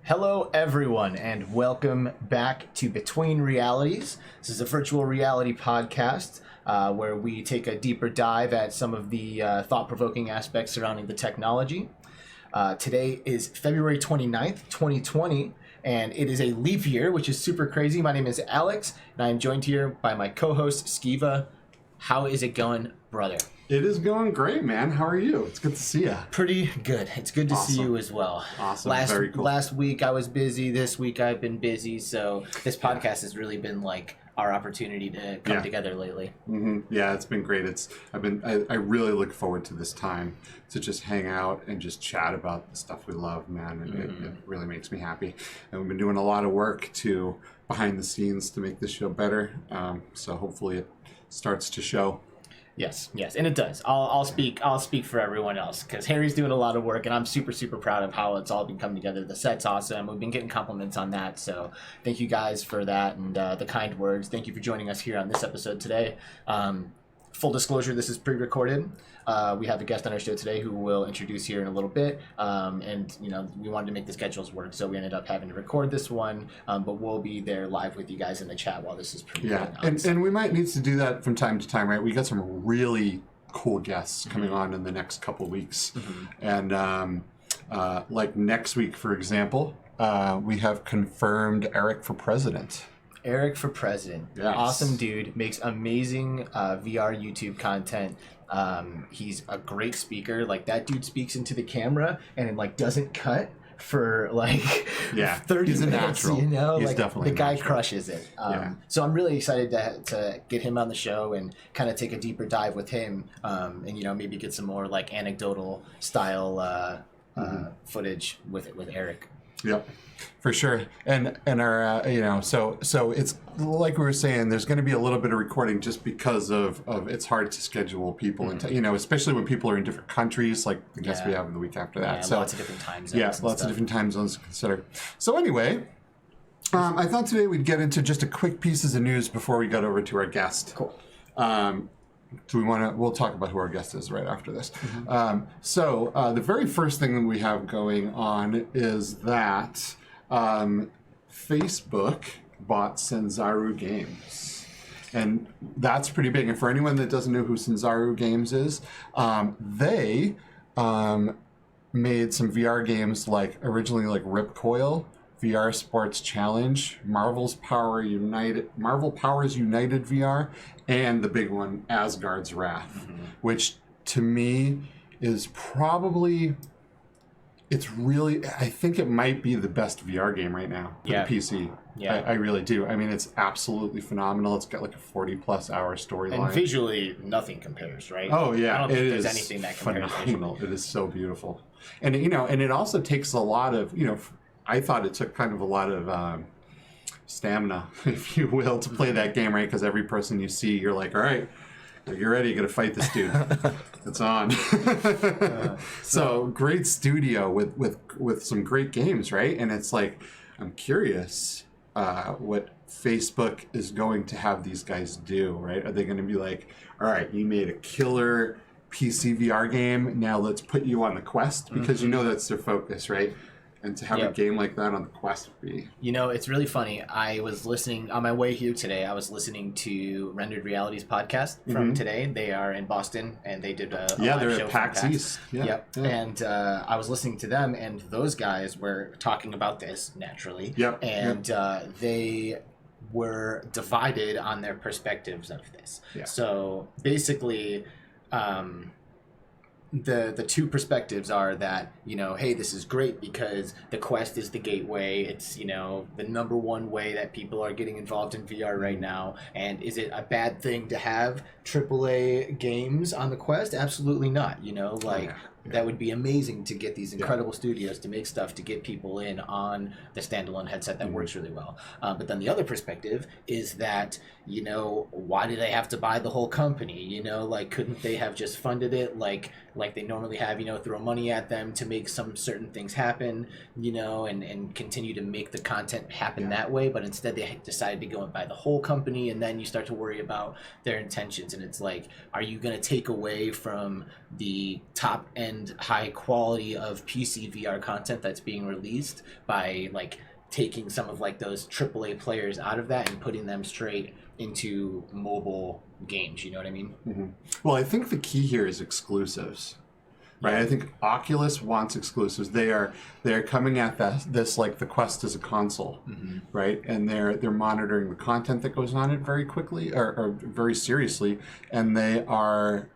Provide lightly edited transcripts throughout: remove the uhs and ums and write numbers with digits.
Hello, everyone, and welcome back to Between Realities. This is a virtual reality podcast where we take a deeper dive at some of the thought-provoking aspects surrounding the technology. Today is February 29th, 2020, and it is a leap year, which is super crazy. My name is Alex, and I am joined here by my co-host, Skiva. How is it going, brother? It is going great, man. How are you? It's good to see you. Pretty good. It's good to see you as well. Awesome. Very cool. Last week I was busy. This week I've been busy. So this podcast has really been like our opportunity to come together lately. Mm-hmm. Yeah, it's been great. I really look forward to this time to just hang out and just chat about the stuff we love, man. And it really makes me happy. And we've been doing a lot of work behind the scenes to make this show better. So hopefully it starts to show. Yes, and it does. I'll speak for everyone else because Harry's doing a lot of work, and I'm super proud of how it's all been coming together. The set's awesome. We've been getting compliments on that, so thank you guys for that and the kind words. Thank you for joining us here on this episode today. Full disclosure, this is pre-recorded. We have a guest on our show today who we'll introduce here in a little bit. And, we wanted to make the schedules work, so we ended up having to record this one. But we'll be there live with you guys in the chat while this is pre-recorded. Yeah, and we might need to do that from time to time, right? We got some really cool guests coming on in the next couple of weeks. And like next week, for example, we have confirmed Eric for president. Eric for president. Yes. Awesome dude. Makes amazing VR YouTube content. He's a great speaker. Like that dude speaks into the camera and it doesn't cut for 30 he's minutes. A natural. He's definitely the guy natural. Crushes it. So I'm really excited to get him on the show and kind of take a deeper dive with him. And maybe get some more anecdotal style footage with Eric. Yep, for sure. And our so it's like we were saying, there's going to be a little bit of recording just because of it's hard to schedule people and especially when people are in different countries, like the guests we have in the week after that. Yeah, so lots of different time zones. Yeah, lots of different time zones to consider. So anyway, I thought today we'd get into just a quick pieces of news before we got over to our guest. Cool. Do we want to? We'll talk about who our guest is right after this. So the very first thing that we have going on is that Facebook bought Sanzaru Games, and that's pretty big. And for anyone that doesn't know who Sanzaru Games is, they made some VR games originally like Ripcoil, VR Sports Challenge, Marvel Powers United VR, and the big one, Asgard's Wrath, which to me is probably, I think it might be the best VR game right now for the PC. Yeah. I really do. I mean, it's absolutely phenomenal. It's got a 40+ hour storyline. And visually, nothing compares, right? Oh, yeah. I don't think there's anything that compares phenomenal. It is so beautiful. And, and it also takes a lot of, I thought it took kind of a lot of stamina, if you will, to play that game, right? Because every person you see, you're like, all right, you're ready, you're going to fight this dude. It's on. So great studio with some great games, right? And it's like, I'm curious what Facebook is going to have these guys do, right? Are they going to be like, all right, you made a killer PC VR game, now let's put you on the Quest? Because that's their focus, right? And to have a game like that on the Quest would be... it's really funny. I was listening, on my way here today, I was listening to Rendered Realities podcast from today. They are in Boston, and they did a live they're show at PAX East. Yeah. And I was listening to them, and those guys were talking about this, naturally. And they were divided on their perspectives of this. So, basically... The two perspectives are that, hey, this is great because the Quest is the gateway. It's, the number one way that people are getting involved in VR right now. And is it a bad thing to have AAA games on the Quest? Absolutely not. That would be amazing to get these incredible studios to make stuff to get people in on the standalone headset that works really well. But then the other perspective is that, why do they have to buy the whole company? Couldn't they have just funded it like they normally have, throw money at them to make some certain things happen, and continue to make the content happen that way. But instead they decided to go and buy the whole company, and then you start to worry about their intentions. And it's like, are you going to take away from the top end end, high quality of PC VR content that's being released by like taking some of like those AAA players out of that and putting them straight into mobile games. You know what I mean? Mm-hmm. Well, I think the key here is exclusives. Right, I think Oculus wants exclusives. They're coming at this like the Quest is a console, right? And they're monitoring the content that goes on it very quickly or very seriously, and they are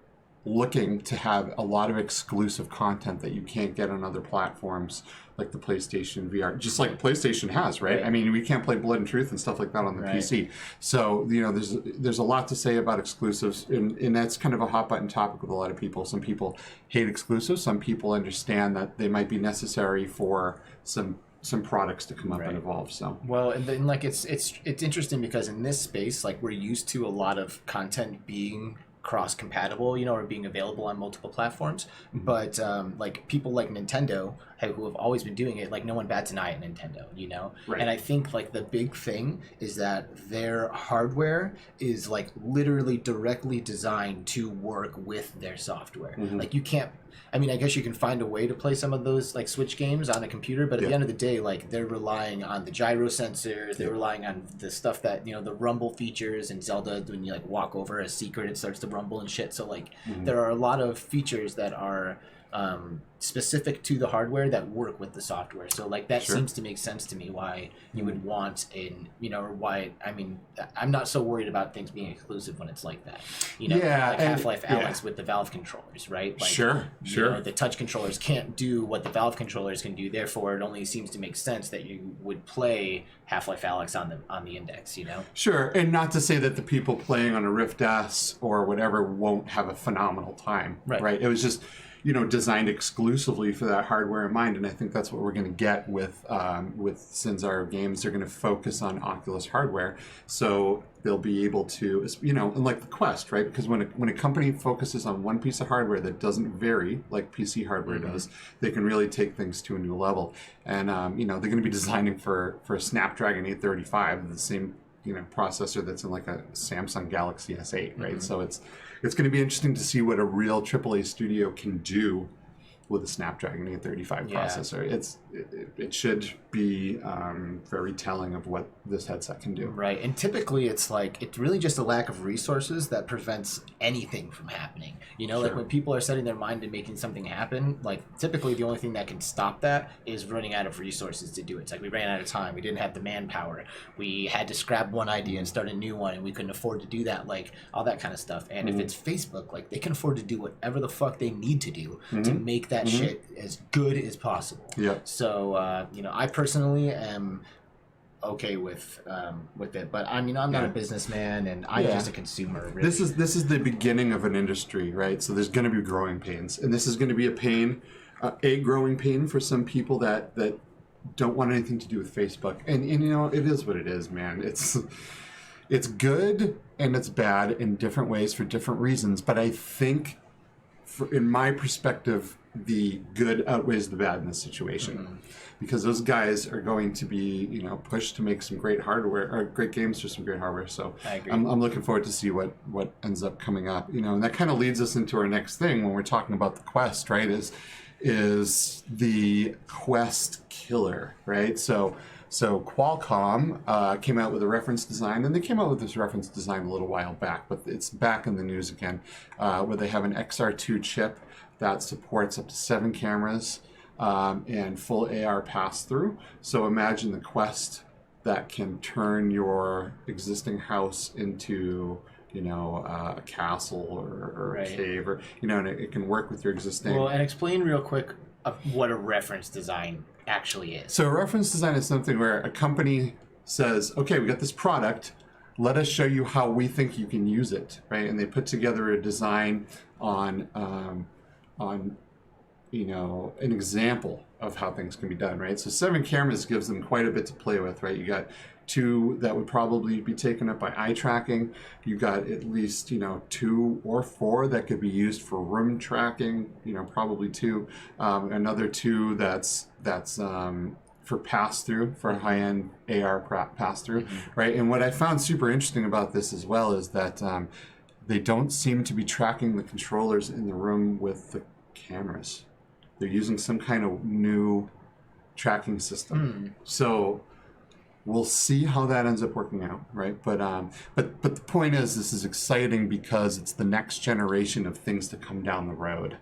looking to have a lot of exclusive content that you can't get on other platforms like the PlayStation VR, just like PlayStation has, right? I mean, we can't play Blood and Truth and stuff like that on the PC. So, you know, there's a lot to say about exclusives, and that's kind of a hot button topic with a lot of people. Some people hate exclusives. Some people understand that they might be necessary for some products to come up and evolve. So well, and then like it's interesting because in this space, like we're used to a lot of content being cross-compatible, you know, or being available on multiple platforms. But like people like Nintendo, who have always been doing it, like no one bats an eye at Nintendo, you know? And I think like the big thing is that their hardware is like literally directly designed to work with their software. Like you can't, I mean, I guess you can find a way to play some of those like Switch games on a computer, but at the end of the day, like they're relying on the gyro sensors, they're relying on the stuff that, you know, the rumble features in Zelda, when you like walk over a secret, it starts to rumble and shit. So like there are a lot of features that are specific to the hardware that work with the software. So like that seems to make sense to me why you would want in, you know, or why, I mean, I'm not so worried about things being exclusive when it's like that, you know, like Half-Life Alyx with the Valve controllers, right? Like, you know, the touch controllers can't do what the Valve controllers can do, therefore it only seems to make sense that you would play Half-Life Alyx on the Index, you know? Sure, and not to say that the people playing on a Rift S or whatever won't have a phenomenal time, right? It was just, you know, designed exclusively for that hardware in mind, and I think that's what we're going to get with Sanzaru games. They're going to focus on Oculus hardware, so they'll be able to, you know, and like the Quest, right? Because when a company focuses on one piece of hardware that doesn't vary like PC hardware does, they can really take things to a new level. And you know, they're going to be designing for a Snapdragon 835, the same, you know, processor that's in like a Samsung Galaxy S8, right? So it's going to be interesting to see what a real AAA studio can do with a Snapdragon 835 processor. It should be very telling of what this headset can do. Right, and typically it's like, it's really just a lack of resources that prevents anything from happening. You know, like when people are setting their mind to making something happen, like typically the only thing that can stop that is running out of resources to do it. It's like we ran out of time, we didn't have the manpower, we had to scrap one idea and start a new one, and we couldn't afford to do that, like all that kind of stuff. And if it's Facebook, like they can afford to do whatever the fuck they need to do to make that shit as good as possible. So you know, I personally am okay with it, but I mean, I'm not a businessman, and I'm just a consumer. Really. This is the beginning of an industry, right? So there's going to be growing pains, and this is going to be a growing pain for some people that don't want anything to do with Facebook. And you know, it is what it is, man. It's good and it's bad in different ways for different reasons, but I think, in my perspective, the good outweighs the bad in this situation, because those guys are going to be, you know, pushed to make some great hardware or great games for some great hardware. So I'm looking forward to see what ends up coming up, you know, and that kind of leads us into our next thing when we're talking about the Quest, right? Is the Quest killer, right? So Qualcomm came out with a reference design, and they came out with this reference design a little while back, but it's back in the news again, where they have an XR2 chip that supports up to 7 cameras and full AR pass-through. So imagine the Quest that can turn your existing house into, you know, a castle or a cave, or, you know, and it can work with your existing. Well, and explain real quick what a reference design actually is. So a reference design is something where a company says, okay, we got this product, let us show you how we think you can use it, right? And they put together a design on you know, an example of how things can be done, right? So 7 cameras gives them quite a bit to play with, right? You got 2 that would probably be taken up by eye tracking. You got at least, you know, 2 or 4 that could be used for room tracking, you know, probably 2. Another 2 that's for pass-through, for high-end AR pass-through, right? And what I found super interesting about this as well is that they don't seem to be tracking the controllers in the room with cameras. They're using some kind of new tracking system. So we'll see how that ends up working out, right? But the point is, this is exciting because it's the next generation of things to come down the road,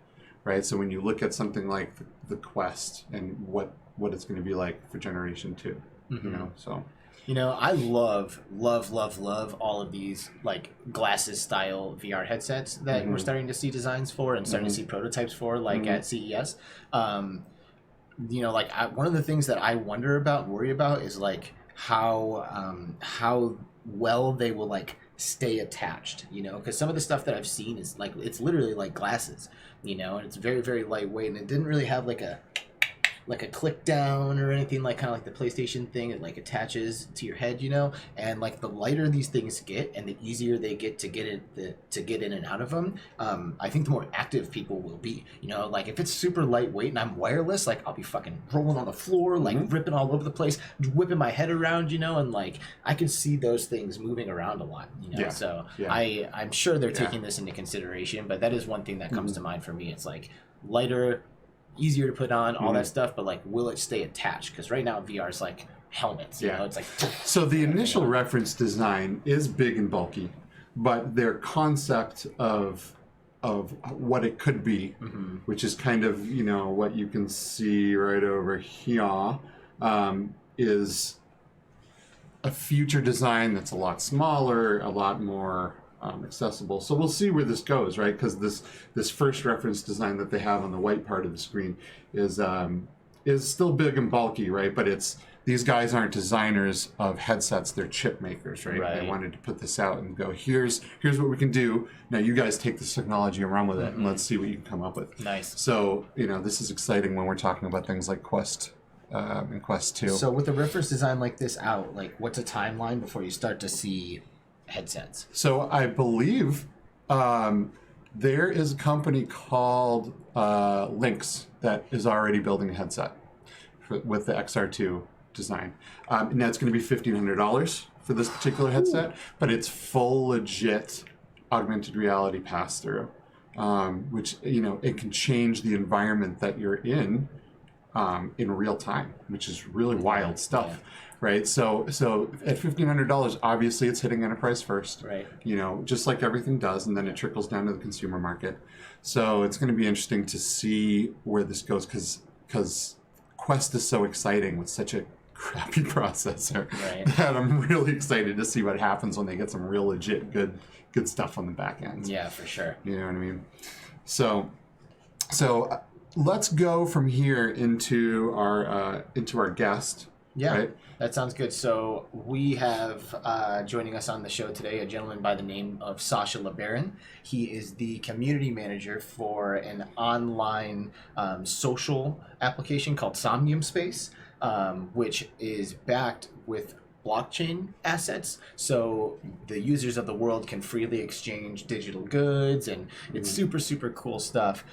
right? So when you look at something like the Quest and what it's going to be like for Generation 2, you know, so. You know, I love all of these like glasses style VR headsets that we're starting to see designs for and starting to see prototypes for, like at CES. You know, like one of the things that I worry about is like how well they will like stay attached, you know, because some of the stuff that I've seen is like, it's literally like glasses, you know, and it's very, very lightweight, and it didn't really have like a click down or anything, like kind of like the PlayStation thing. It like attaches to your head, you know, and like the lighter these things get and the easier they get to get in and out of them, I think the more active people will be, you know. Like if it's super lightweight and I'm wireless, like I'll be fucking rolling on the floor, like ripping all over the place, whipping my head around, you know, and like I can see those things moving around a lot, you know. So I'm sure they're taking this into consideration, but that is one thing that comes to mind for me. It's like lighter, easier to put on, all that stuff, but like, will it stay attached? Because right now VR is like helmets, you know, it's like. So the initial reference design is big and bulky, but their concept of what it could be, which is kind of, you know, what you can see right over here, is a future design that's a lot smaller, a lot more accessible. So we'll see where this goes, right? Because this first reference design that they have on the white part of the screen is still big and bulky, right? But these guys aren't designers of headsets; they're chip makers, right? They wanted to put this out and go, here's what we can do. Now you guys take this technology and run with it, and let's see what you can come up with. Nice. So you know, this is exciting when we're talking about things like Quest and Quest 2. So with a reference design like this out, like what's a timeline before you start to see headsets? So I believe there is a company called Lynx that is already building a headset with the XR2 design. Now it's going to be $1,500 for this particular headset, but it's full legit augmented reality pass-through, which, you know, it can change the environment that you're in real time, which is really wild stuff. Right, so at $1,500, obviously it's hitting enterprise first, right? You know, just like everything does, and then it trickles down to the consumer market. So it's going to be interesting to see where this goes, because Quest is so exciting with such a crappy processor that I'm really excited to see what happens when they get some real legit good stuff on the back end. Yeah, for sure. You know what I mean? So let's go from here into our guest. Yeah, right? That sounds good. So we have joining us on the show today a gentleman by the name of Sasha LeBaron. He is the community manager for an online social application called Somnium Space, which is backed with blockchain assets, so the users of the world can freely exchange digital goods, and it's super cool stuff.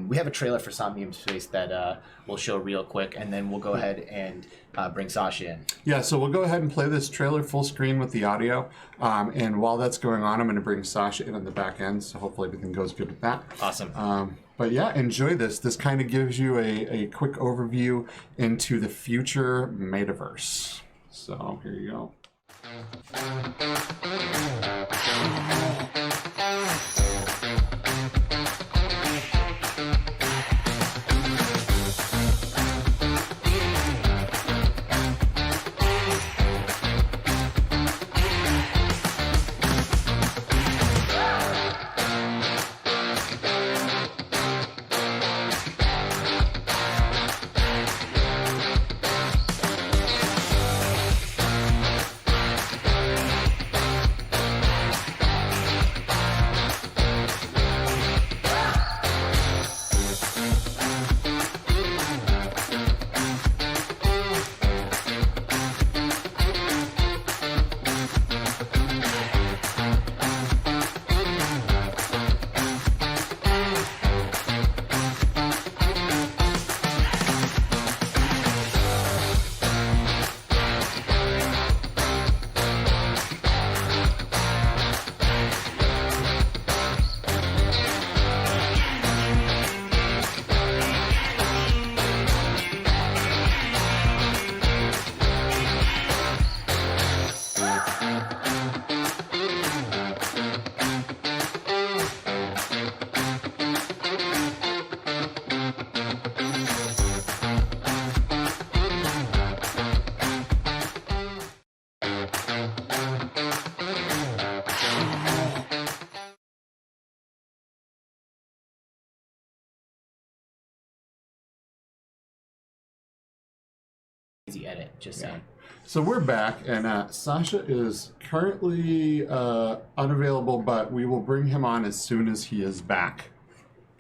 We have a trailer for Somnium Space that we'll show real quick, and then we'll go ahead and bring Sasha in. Yeah, so we'll go ahead and play this trailer full screen with the audio, and while that's going on, I'm going to bring Sasha in on the back end, so hopefully everything goes good with that. Awesome. But yeah, enjoy this. This kind of gives you a quick overview into the future metaverse. So here you go. get it. Just saying. So we're back, and Sasha is currently unavailable, but we will bring him on as soon as he is back,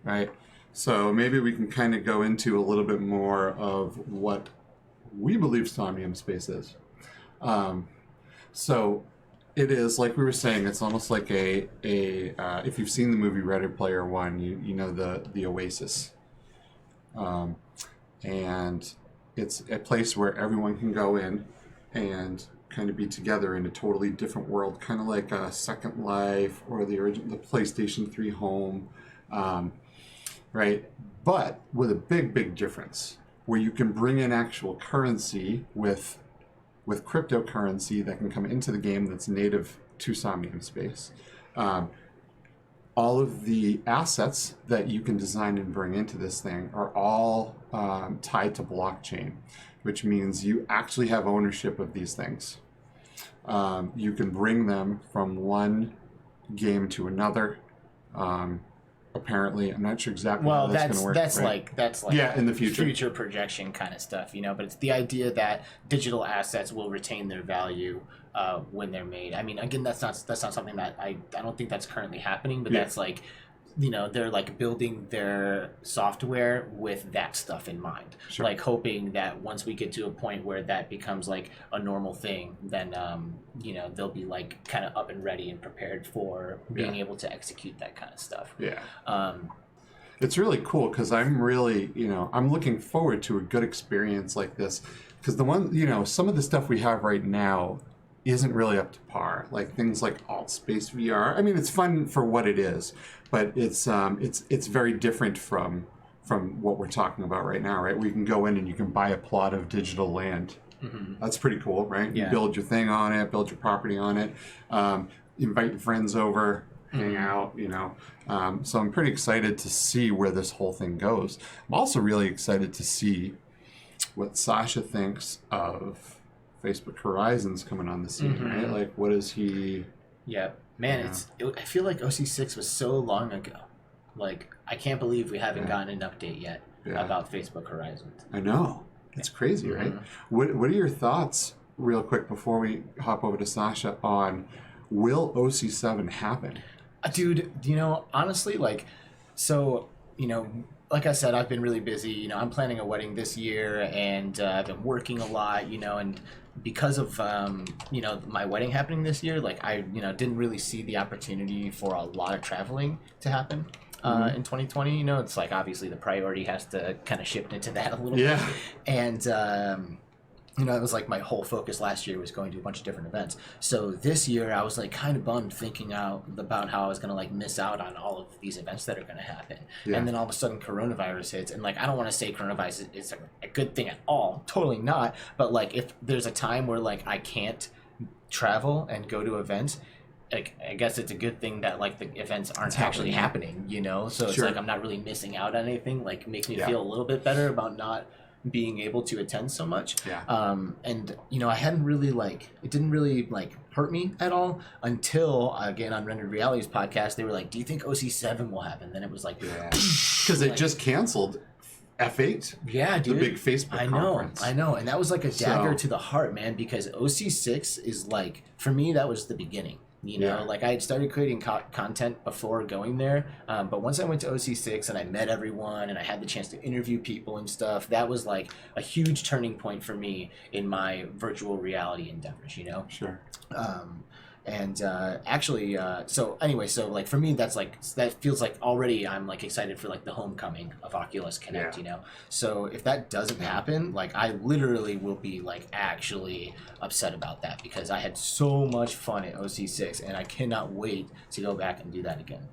right? So maybe we can kind of go into a little bit more of what we believe Somnium Space is. So it is, like we were saying, it's almost like if you've seen the movie Ready Player One, you know the Oasis. And it's a place where everyone can go in and kind of be together in a totally different world, kind of like Second Life or the PlayStation 3 home, right? But with a big difference, where you can bring in actual currency with cryptocurrency that can come into the game that's native to Somnium Space. All of the assets that you can design and bring into this thing are all tied to blockchain, which means you actually have ownership of these things. You can bring them from one game to another. Apparently, I'm not sure exactly how that's going to work. That's like yeah, in the future projection kind of stuff, you know. But it's the idea that digital assets will retain their value when they're made. I mean, again, that's not something that I don't think that's currently happening, but that's like, you know, they're like building their software with that stuff in mind, like hoping that once we get to a point where that becomes like a normal thing, then you know, they'll be like kind of up and ready and prepared for being able to execute that kind of stuff. It's really cool because I'm really, you know, I'm looking forward to a good experience like this, because the one, you know, some of the stuff we have right now isn't really up to par, like things like Alt Space VR. I mean, it's fun for what it is, but it's very different from what we're talking about right now, right? We can go in and you can buy a plot of digital land. That's pretty cool, right? You build your thing on it, build your property on it, invite your friends over, hang out, you know. So I'm pretty excited to see where this whole thing goes. I'm also really excited to see what Sasha thinks of Facebook Horizons coming on the scene, right? Like, what is he? Yeah, man, I feel like OC6 was so long ago. Like, I can't believe we haven't gotten an update yet about Facebook Horizons. I know. It's crazy, right? What are your thoughts, real quick, before we hop over to Sasha, on will OC7 happen? Dude, you know, honestly, like, so, you know, like I said, I've been really busy. You know, I'm planning a wedding this year, and I've been working a lot, you know, and because of, you know, my wedding happening this year, like, I, you know, didn't really see the opportunity for a lot of traveling to happen in 2020. You know, it's like, obviously, the priority has to kind of shift into that a little bit. And, you know, it was like my whole focus last year was going to a bunch of different events. So this year I was like kind of bummed thinking out about how I was going to like miss out on all of these events that are going to happen. And then all of a sudden coronavirus hits, and like, I don't want to say coronavirus is a good thing at all. Totally not. But like, if there's a time where like I can't travel and go to events, like, I guess it's a good thing that like the events aren't actually happening, you know? So it's like, I'm not really missing out on anything. Like, makes me feel a little bit better about not being able to attend so much. And you know, I hadn't really like, it didn't really like hurt me at all until again on Rendered Reality's podcast they were like, do you think OC7 will happen? Then it was like, because it just canceled F8. Dude, the big Facebook conference. I know, and that was like a dagger to the heart, man, because OC6 is like, for me, that was the beginning. You know, like I had started creating content before going there, but once I went to OC6 and I met everyone and I had the chance to interview people and stuff, that was like a huge turning point for me in my virtual reality endeavors, you know? Actually, so anyway, so like for me, that's like, that feels like already I'm like excited for like the homecoming of Oculus Connect, you know? So if that doesn't happen, like I literally will be like actually upset about that, because I had so much fun at OC6 and I cannot wait to go back and do that again.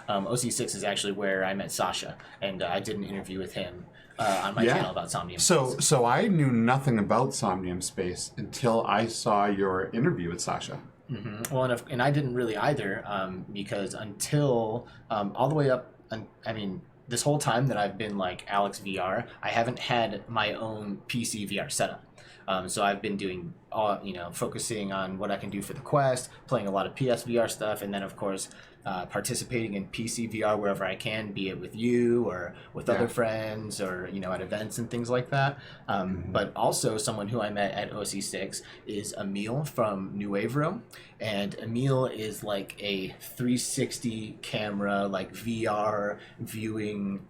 OC6 is actually where I met Sasha, and I did an interview with him on my channel about Somnium Space. So I knew nothing about Somnium Space until I saw your interview with Sasha. Well, and I didn't really either, because until all the way up, I mean, this whole time that I've been like Alex VR, I haven't had my own PC VR setup. So I've been doing focusing on what I can do for the Quest, playing a lot of PSVR stuff, and then of course participating in PC VR wherever I can, be it with you or with other friends or at events and things like that. But also someone who I met at OC6 is Emil from New Wave Room, and Emil is like a 360 camera, like VR viewing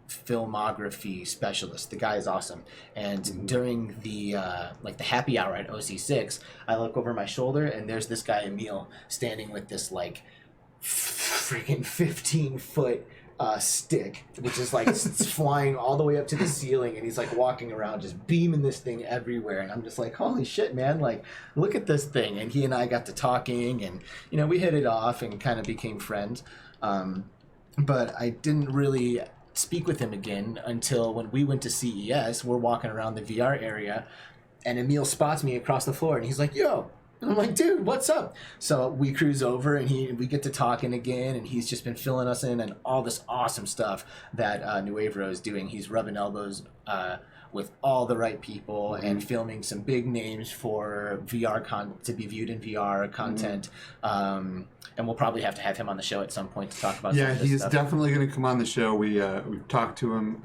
filmography specialist. The guy is awesome. And during the the happy hour at OC6, I look over my shoulder and there's this guy Emil standing with this like freaking 15-foot stick, which is like flying all the way up to the ceiling, and he's like walking around just beaming this thing everywhere, and I'm just like, holy shit, man, like look at this thing. And he and I got to talking, and we hit it off and kind of became friends, but I didn't really speak with him again until when we went to CES. We're walking around the VR area and Emil spots me across the floor and he's like, yo. And I'm like, dude, what's up? So we cruise over and we get to talking again, and he's just been filling us in and all this awesome stuff that New Wave is doing. He's rubbing elbows with all the right people and filming some big names for VR to be viewed in VR content. And we'll probably have to have him on the show at some point to talk about some of this he's stuff. definitely going to come on the show. We've talked to him.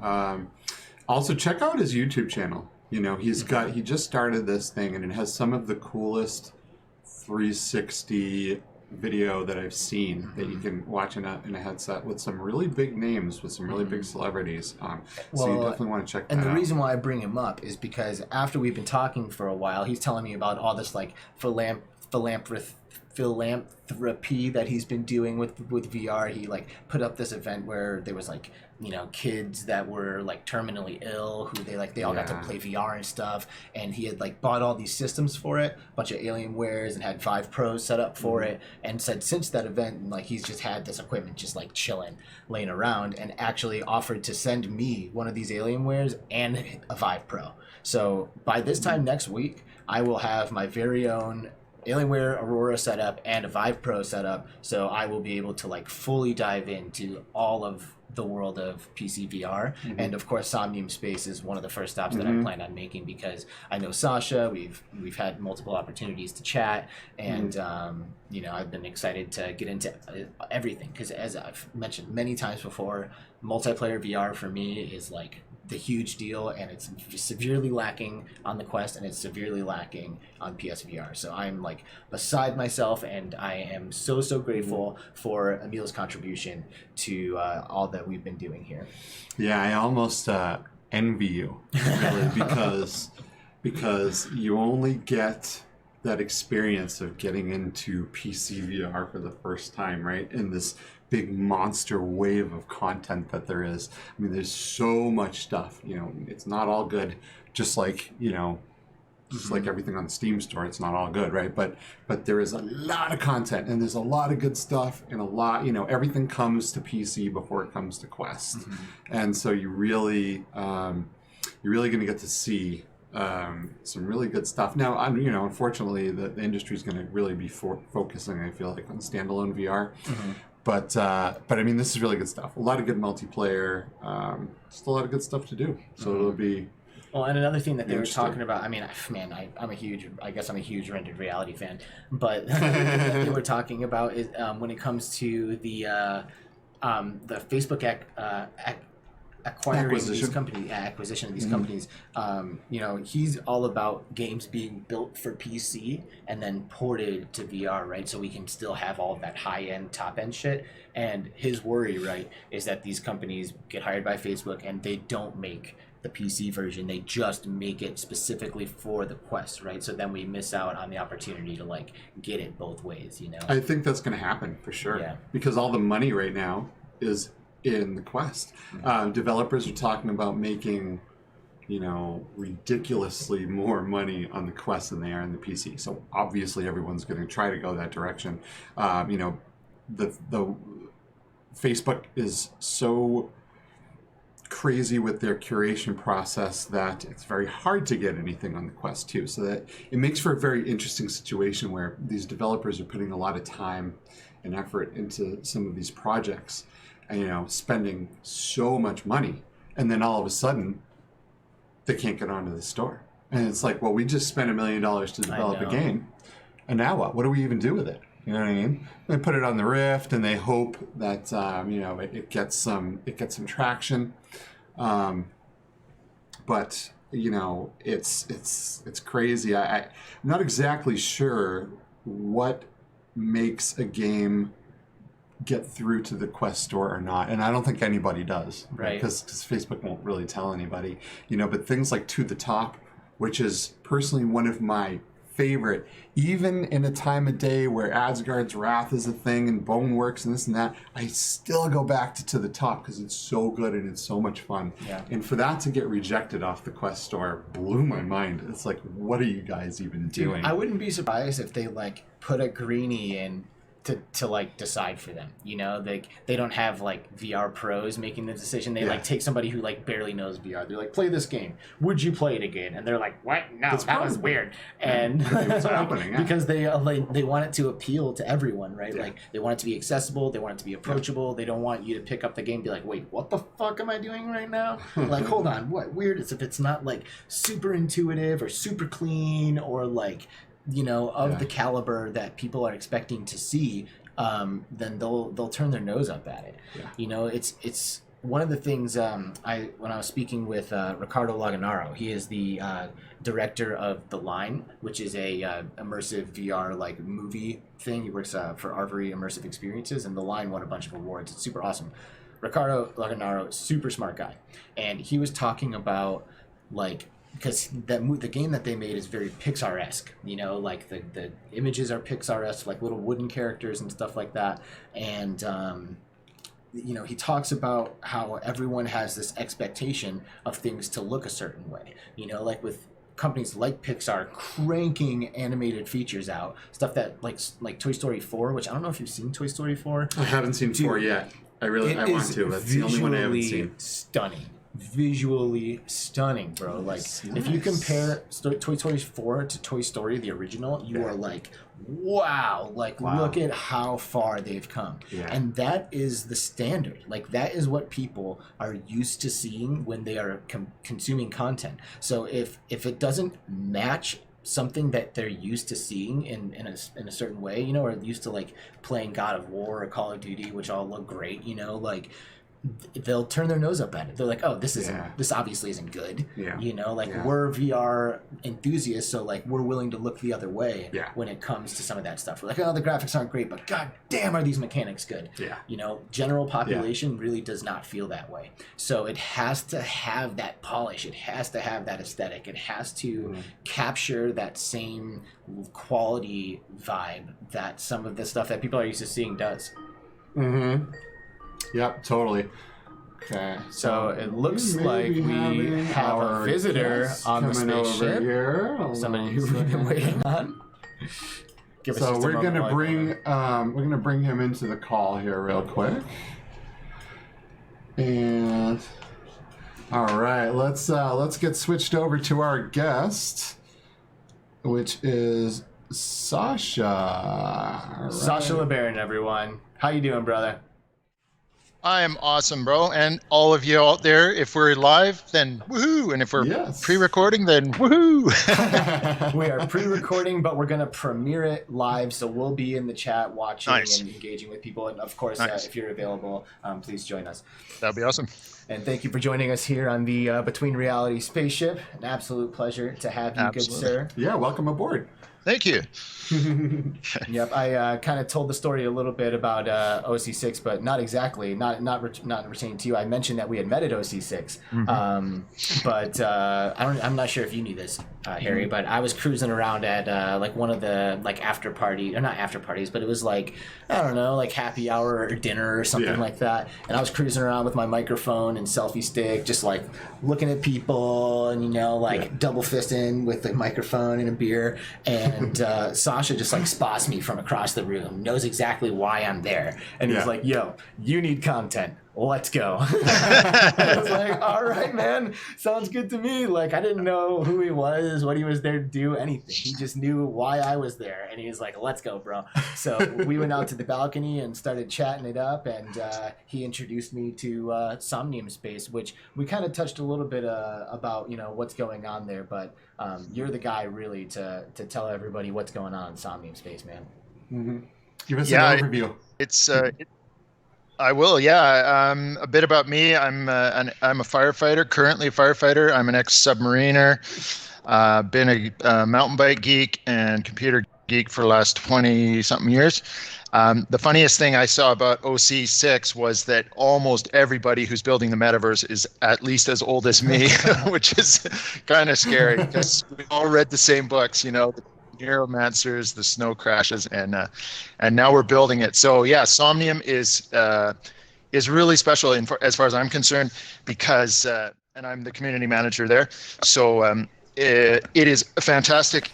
Also, check out his YouTube channel. He just started this thing, and it has some of the coolest 360 video that I've seen that you can watch in a headset with some really big names, with some really big celebrities. So you definitely want to check that out. And the reason why I bring him up is because after we've been talking for a while, he's telling me about all this like philanthropy that he's been doing with VR. He like put up this event where there was like kids that were like terminally ill who they all got to play VR and stuff, and he had like bought all these systems for it, a bunch of Alienwares, and had Vive Pros set up for it, and said since that event like he's just had this equipment just like chilling laying around, and actually offered to send me one of these Alienwares and a Vive Pro. So by this time next week I will have my very own Alienware Aurora setup and a Vive Pro setup, so I will be able to like fully dive into all of the world of PC VR. And of course Somnium Space is one of the first stops that I plan on making, because I know Sasha, we've had multiple opportunities to chat, and I've been excited to get into everything, because as I've mentioned many times before, multiplayer VR for me is like the huge deal, and it's severely lacking on the Quest, and it's severely lacking on PSVR. So I'm like beside myself, and I am so grateful for Emil's contribution to all that we've been doing here. Yeah, I almost envy you, really, because you only get that experience of getting into PC VR for the first time, right? In this big monster wave of content that there is. I mean, there's so much stuff. It's not all good. Just like just like everything on the Steam store, it's not all good, right? But there is a lot of content, and there's a lot of good stuff, and a lot. Everything comes to PC before it comes to Quest, and so you're really going to get to see some really good stuff. Now, unfortunately, the industry is going to really be focusing, I feel like, on standalone VR. But I mean, this is really good stuff. A lot of good multiplayer, just a lot of good stuff to do. So it'll be. Well, and another thing that they were talking about, I mean, man, I'm a huge rendered reality fan, but they were talking about is when it comes to the Facebook acquiring these companies, acquisition of these companies. He's all about games being built for PC and then ported to VR, right? So we can still have all of that high-end, top-end shit. And his worry, right, is that these companies get hired by Facebook and they don't make the PC version. They just make it specifically for the Quest, right? So then we miss out on the opportunity to like get it both ways, I think that's going to happen for sure. Yeah. Because all the money right now is in the Quest. Developers are talking about making, ridiculously more money on the Quest than they are in the PC. So obviously everyone's going to try to go that direction. The Facebook is so crazy with their curation process that it's very hard to get anything on the Quest too. So that it makes for a very interesting situation where these developers are putting a lot of time and effort into some of these projects, and spending so much money, and then all of a sudden they can't get onto the store. And it's like, well, we just spent $1 million to develop a game. And now what? What do we even do with it? You know what I mean? They put it on the Rift, and they hope that it gets some traction. But it's crazy. I'm not exactly sure what makes a game get through to the Quest store or not, and I don't think anybody does, right? Because Facebook won't really tell anybody, But things like To the Top, which is personally one of my favorite, even in a time of day where Asgard's Wrath is a thing and Boneworks and this and that, I still go back to The Top because it's so good and it's so much fun. Yeah. And for that to get rejected off the Quest store blew my mind. It's like, what are you guys even doing? I wouldn't be surprised if they put a greenie in to decide for them. They don't have VR pros making the decision. They take somebody who barely knows VR. They're like, play this game. Would you play it again? And they're like, what? No, that was weird. And what's happening? Yeah. Because they want it to appeal to everyone, right? Yeah. They want it to be accessible. They want it to be approachable. They don't want you to pick up the game and be like, wait, what the fuck am I doing right now? Hold on, what? Weird. It's if it's not super intuitive or super clean or the caliber that people are expecting to see, then they'll turn their nose up at it. Yeah. It's one of the things when I was speaking with Ricardo Laganaro, he is the director of The Line, which is a immersive VR movie thing. He works for Arvory Immersive Experiences, and The Line won a bunch of awards. It's super awesome. Ricardo Laganaro, super smart guy, and he was talking about because the game that they made is very Pixar-esque, the images are Pixar-esque, little wooden characters and stuff like that. And, he talks about how everyone has this expectation of things to look a certain way, with companies like Pixar cranking animated features out, stuff that like Toy Story 4, which I don't know if you've seen Toy Story 4. I haven't seen 4 yet. I want to. That's the only one I haven't seen. Visually stunning, bro. Nice. If you compare Toy Story 4 to Toy Story the original, you are wow, look at how far they've come. Yeah. And that is the standard. That is what people are used to seeing when they are consuming content. So if it doesn't match something that they're used to seeing in a certain way, or used to playing God of War or Call of Duty, which all look great, they'll turn their nose up at it. They're like, oh, this obviously isn't good. Yeah. We're VR enthusiasts, so we're willing to look the other way when it comes to some of that stuff. We're like, oh, the graphics aren't great, but god damn, are these mechanics good? Yeah. General population really does not feel that way. So it has to have that polish. It has to have that aesthetic. It has to capture that same quality vibe that some of the stuff that people are used to seeing does. Mm-hmm. Yep, totally. Okay. So it looks like we have a visitor on the spaceship. Somebody who we've been waiting on. So we're gonna bring him into the call here real quick. And all right, let's get switched over to our guest, which is Sasha. Right. Sasha LeBaron, everyone. How you doing, brother? I am awesome, bro. And all of you out there, if we're live, then woohoo. And if we're pre-recording, then woohoo. We are pre-recording, but we're going to premiere it live. So we'll be in the chat watching and engaging with people. And of course, if you're available, please join us. That'd be awesome. And thank you for joining us here on the Between Reality spaceship. An absolute pleasure to have you, good sir. Yeah, welcome aboard. Thank you. Yep, I kind of told the story a little bit about OC6, but not exactly, not pertaining to you. I mentioned that we had met at OC6, but I'm not sure if you knew this, Harry, but I was cruising around at one of the after party, or not after parties, but it was I don't know, happy hour or dinner or something like that. And I was cruising around with my microphone and selfie stick, just looking at people and double fisting with the microphone and a beer. And Sasha just spots me from across the room, knows exactly why I'm there, and he's like, "Yo, you need content. let's go. I was like, all right, man, sounds good to me. Like, I didn't know who he was, what he was there to do, anything. He just knew why I was there. And he was like, let's go, bro. So we went out to the balcony and started chatting it up. And he introduced me to Somnium Space, which we kind of touched a little bit about, what's going on there. But you're the guy really to tell everybody what's going on in Somnium Space, man. Mm-hmm. Give us an overview. I will, yeah. A bit about me. I'm a firefighter, currently a firefighter. I'm an ex-submariner. Been a mountain bike geek and computer geek for the last 20-something years. The funniest thing I saw about OC6 was that almost everybody who's building the metaverse is at least as old as me, which is kind of scary because we all read the same books, the Neuromancers, the Snow Crashes, and now we're building it. So yeah, Somnium is really special as far as I'm concerned because and I'm the community manager there. So it is fantastic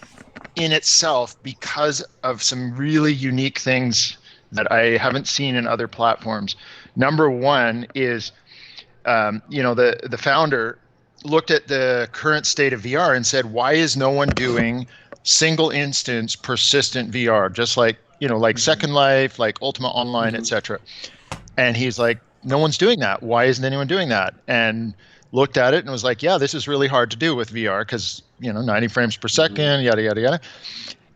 in itself because of some really unique things that I haven't seen in other platforms. Number one is the founder looked at the current state of VR and said, why is no one doing single instance persistent VR, just like Second Life, like Ultima Online, etc. And he's like, no one's doing that. Why isn't anyone doing that? And looked at it and was like, yeah, this is really hard to do with VR because 90 frames per second, yada yada yada.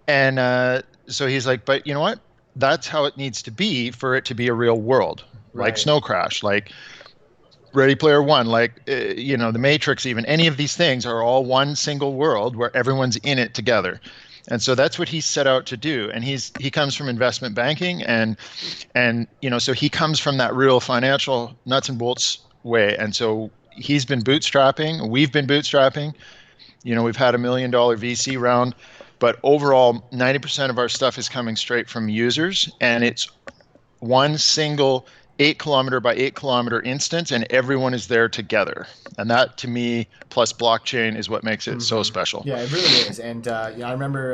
And so he's like, but you know what? That's how it needs to be for it to be a real world, like Snow Crash, like Ready Player One, like The Matrix, even any of these things are all one single world where everyone's in it together. And so that's what he set out to do. And he comes from investment banking and so he comes from that real financial nuts and bolts way. And so he's been bootstrapping, we've been bootstrapping. We've had $1 million VC round, but overall 90% of our stuff is coming straight from users, and it's one single 8 kilometer by 8 kilometer instance, and everyone is there together. And that, to me, plus blockchain, is what makes it so special. Yeah, it really is. And I remember,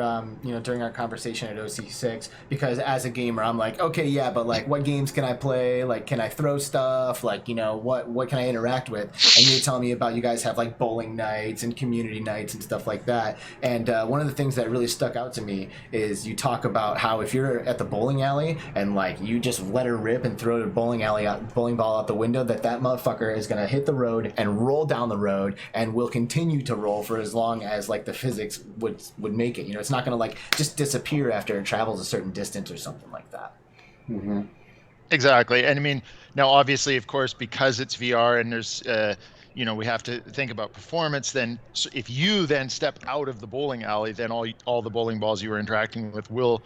during our conversation at OC6, because as a gamer, I'm like, okay, yeah, but like, what games can I play? Like, can I throw stuff? Like, what can I interact with? And you were telling me about you guys have like bowling nights and community nights and stuff like that. And one of the things that really stuck out to me is you talk about how if you're at the bowling alley and like you just let her rip and throw the bowling ball out the window, that motherfucker is gonna hit the road and roll down the road and will continue to roll for as long as like the physics would make it. It's not gonna like just disappear after it travels a certain distance or something like that. Mm-hmm. Exactly. And I mean, now obviously, of course, because it's VR and there's we have to think about performance. Then if you then step out of the bowling alley, then all the bowling balls you were interacting with will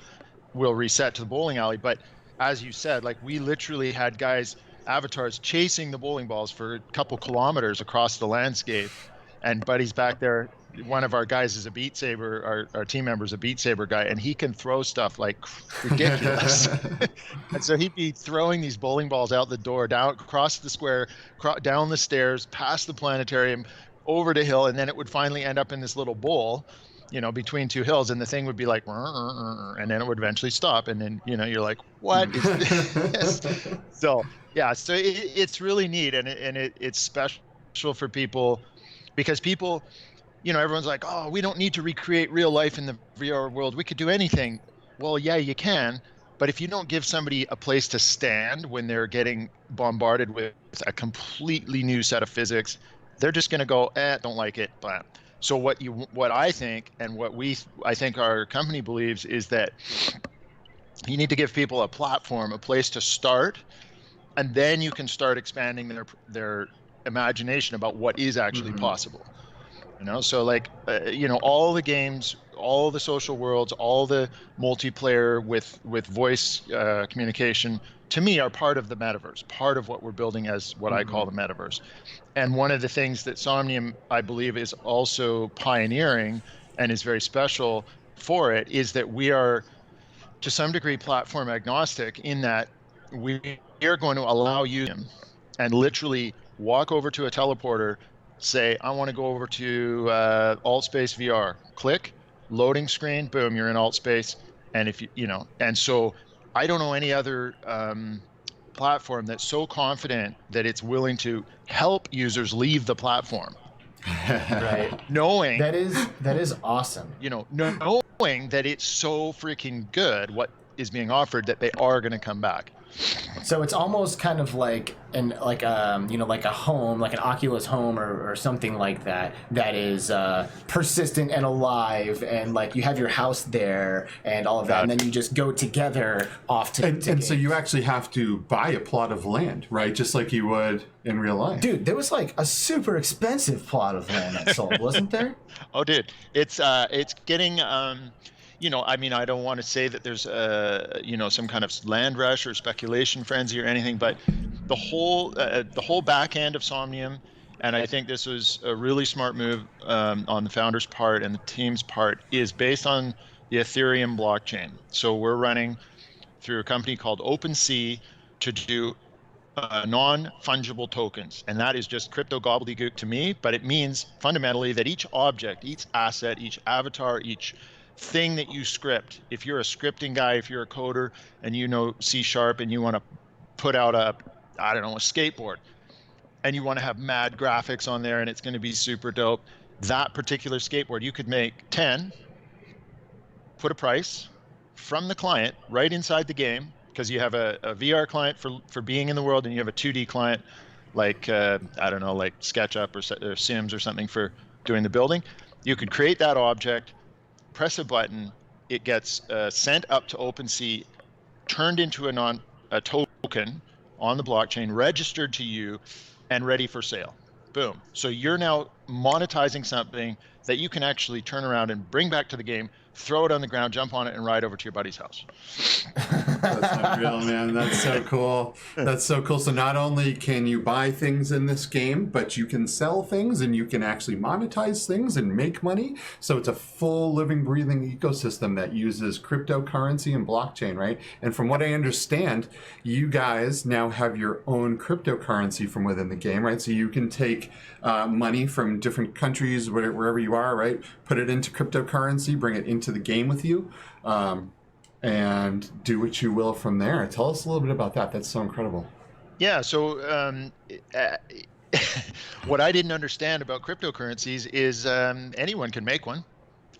reset to the bowling alley. But as you said, like we literally had avatars chasing the bowling balls for a couple kilometers across the landscape, and Buddy's back there. One of our guys is a Beat Saber, our team member is a Beat Saber guy, and he can throw stuff like ridiculous. And so he'd be throwing these bowling balls out the door, down across the square, down the stairs, past the planetarium, over the hill, and then it would finally end up in this little bowl, between two hills, and the thing would be like, and then it would eventually stop, and then you're like, what is this? So yeah, so it's really neat, and it's special for people because people, everyone's like, oh, we don't need to recreate real life in the VR world, we could do anything. Well, yeah, you can, but if you don't give somebody a place to stand when they're getting bombarded with a completely new set of physics, they're just going to go, don't like it, but. So what I think and what I think our company believes is that you need to give people a platform, a place to start, and then you can start expanding their imagination about what is actually possible. So like all the games, all the social worlds, all the multiplayer with voice communication, to me, are part of the metaverse, part of what we're building as what I call the metaverse. And one of the things that Somnium, I believe, is also pioneering and is very special for it is that we are, to some degree, platform agnostic in that we are going to allow you and literally walk over to a teleporter, say, I want to go over to AltSpace VR, click, loading screen, boom, you're in AltSpace. And if and so I don't know any other platform that's so confident that it's willing to help users leave the platform, Right. knowing That is awesome. knowing that it's so freaking good what is being offered that they are going to come back. So it's almost kind of like like a home, like an Oculus home or something like that, that is persistent and alive, and like you have your house there and all of that, and then you just go together off to and so you actually have to buy a plot of land, right? Just like you would in real life. Dude, there was like a super expensive plot of land that sold, wasn't there? Oh, dude, it's getting I mean, I don't want to say that there's some kind of land rush or speculation frenzy or anything, but the whole back end of Somnium, and I think this was a really smart move on the founder's part and the team's part, is based on the Ethereum blockchain. So we're running through a company called OpenSea to do non-fungible tokens, and that is just crypto gobbledygook to me, but it means fundamentally that each object, each asset, each avatar, each thing that you script, if you're a scripting guy, if you're a coder and you know C# and you want to put out a skateboard, and you want to have mad graphics on there and it's going to be super dope, that particular skateboard, you could make 10, put a price from the client right inside the game, because you have a VR client for being in the world, and you have a 2D client like like SketchUp or Sims or something for doing the building. You could create that object, press a button, it gets sent up to OpenSea, turned into a token on the blockchain, registered to you, and ready for sale. Boom. So you're now monetizing something that you can actually turn around and bring back to the game, throw it on the ground, jump on it, and ride over to your buddy's house. That's unreal, man. That's so cool. That's so cool. So not only can you buy things in this game, but you can sell things and you can actually monetize things and make money. So it's a full living, breathing ecosystem that uses cryptocurrency and blockchain, right? And from what I understand, you guys now have your own cryptocurrency from within the game, right? So you can take money from different countries, wherever you are, right? Put it into cryptocurrency, bring it into the game with you. And do what you will from there. Tell us a little bit about that. That's so incredible. Yeah, so what I didn't understand about cryptocurrencies is anyone can make one.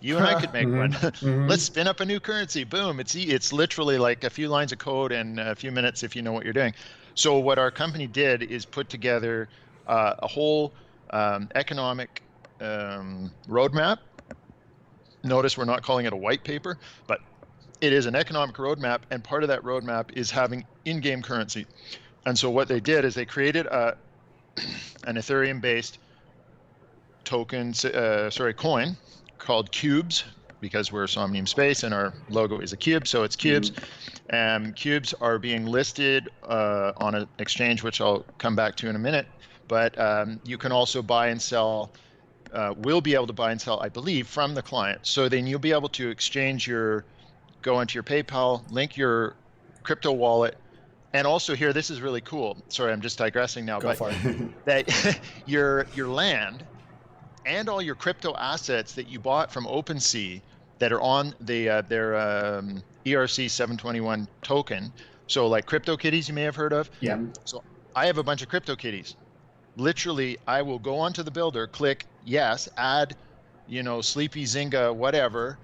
You and I could make one. Let's spin up a new currency. Boom. It's literally like a few lines of code and a few minutes if you know what you're doing. So what our company did is put together a whole economic roadmap. Notice we're not calling it a white paper, but it is an economic roadmap, and part of that roadmap is having in-game currency. And so what they did is they created an Ethereum-based coin called Cubes, because we're Somnium Space and our logo is a cube, so it's Cubes. And Cubes are being listed on an exchange, which I'll come back to in a minute. But you can also buy and sell. Will be able to buy and sell, I believe, from the client. So then you'll be able to go into your PayPal, link your crypto wallet, and also here, this is really cool. Sorry, I'm just digressing now, Go for it. that your land and all your crypto assets that you bought from OpenSea that are on their ERC 721 token. So like CryptoKitties, you may have heard of. Yeah. So I have a bunch of CryptoKitties. Literally, I will go onto the builder, click yes, add, Sleepy Zynga, whatever,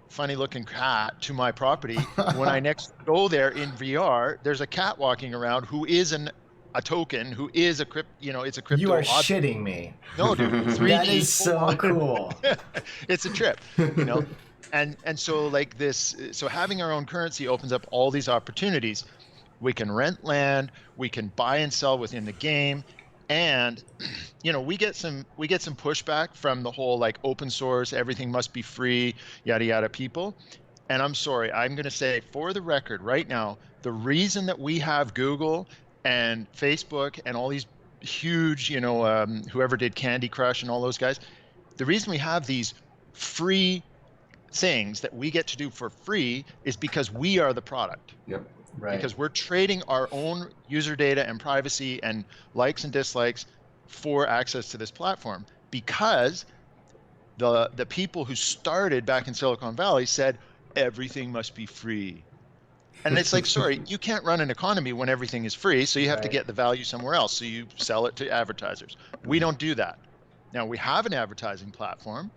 funny looking cat to my property. When I next go there in VR, there's a cat walking around who is a token, who is it's a crypto. You are object. Shitting me. No, dude. 3D. That is so cool. It's a trip, and so like this, so having our own currency opens up all these opportunities. We can rent land, we can buy and sell within the game. And we get some pushback from the whole like open source, everything must be free, yada yada people. And I'm sorry, I'm going to say for the record right now, the reason that we have Google and Facebook and all these huge, whoever did Candy Crush and all those guys, the reason we have these free things that we get to do for free is because we are the product. Yep. Right. Because we're trading our own user data and privacy and likes and dislikes for access to this platform, because the people who started back in Silicon Valley said everything must be free. And it's like, sorry, you can't run an economy when everything is free, so you have to get the value somewhere else. So you sell it to advertisers. We don't do that. Now, we have an advertising platform,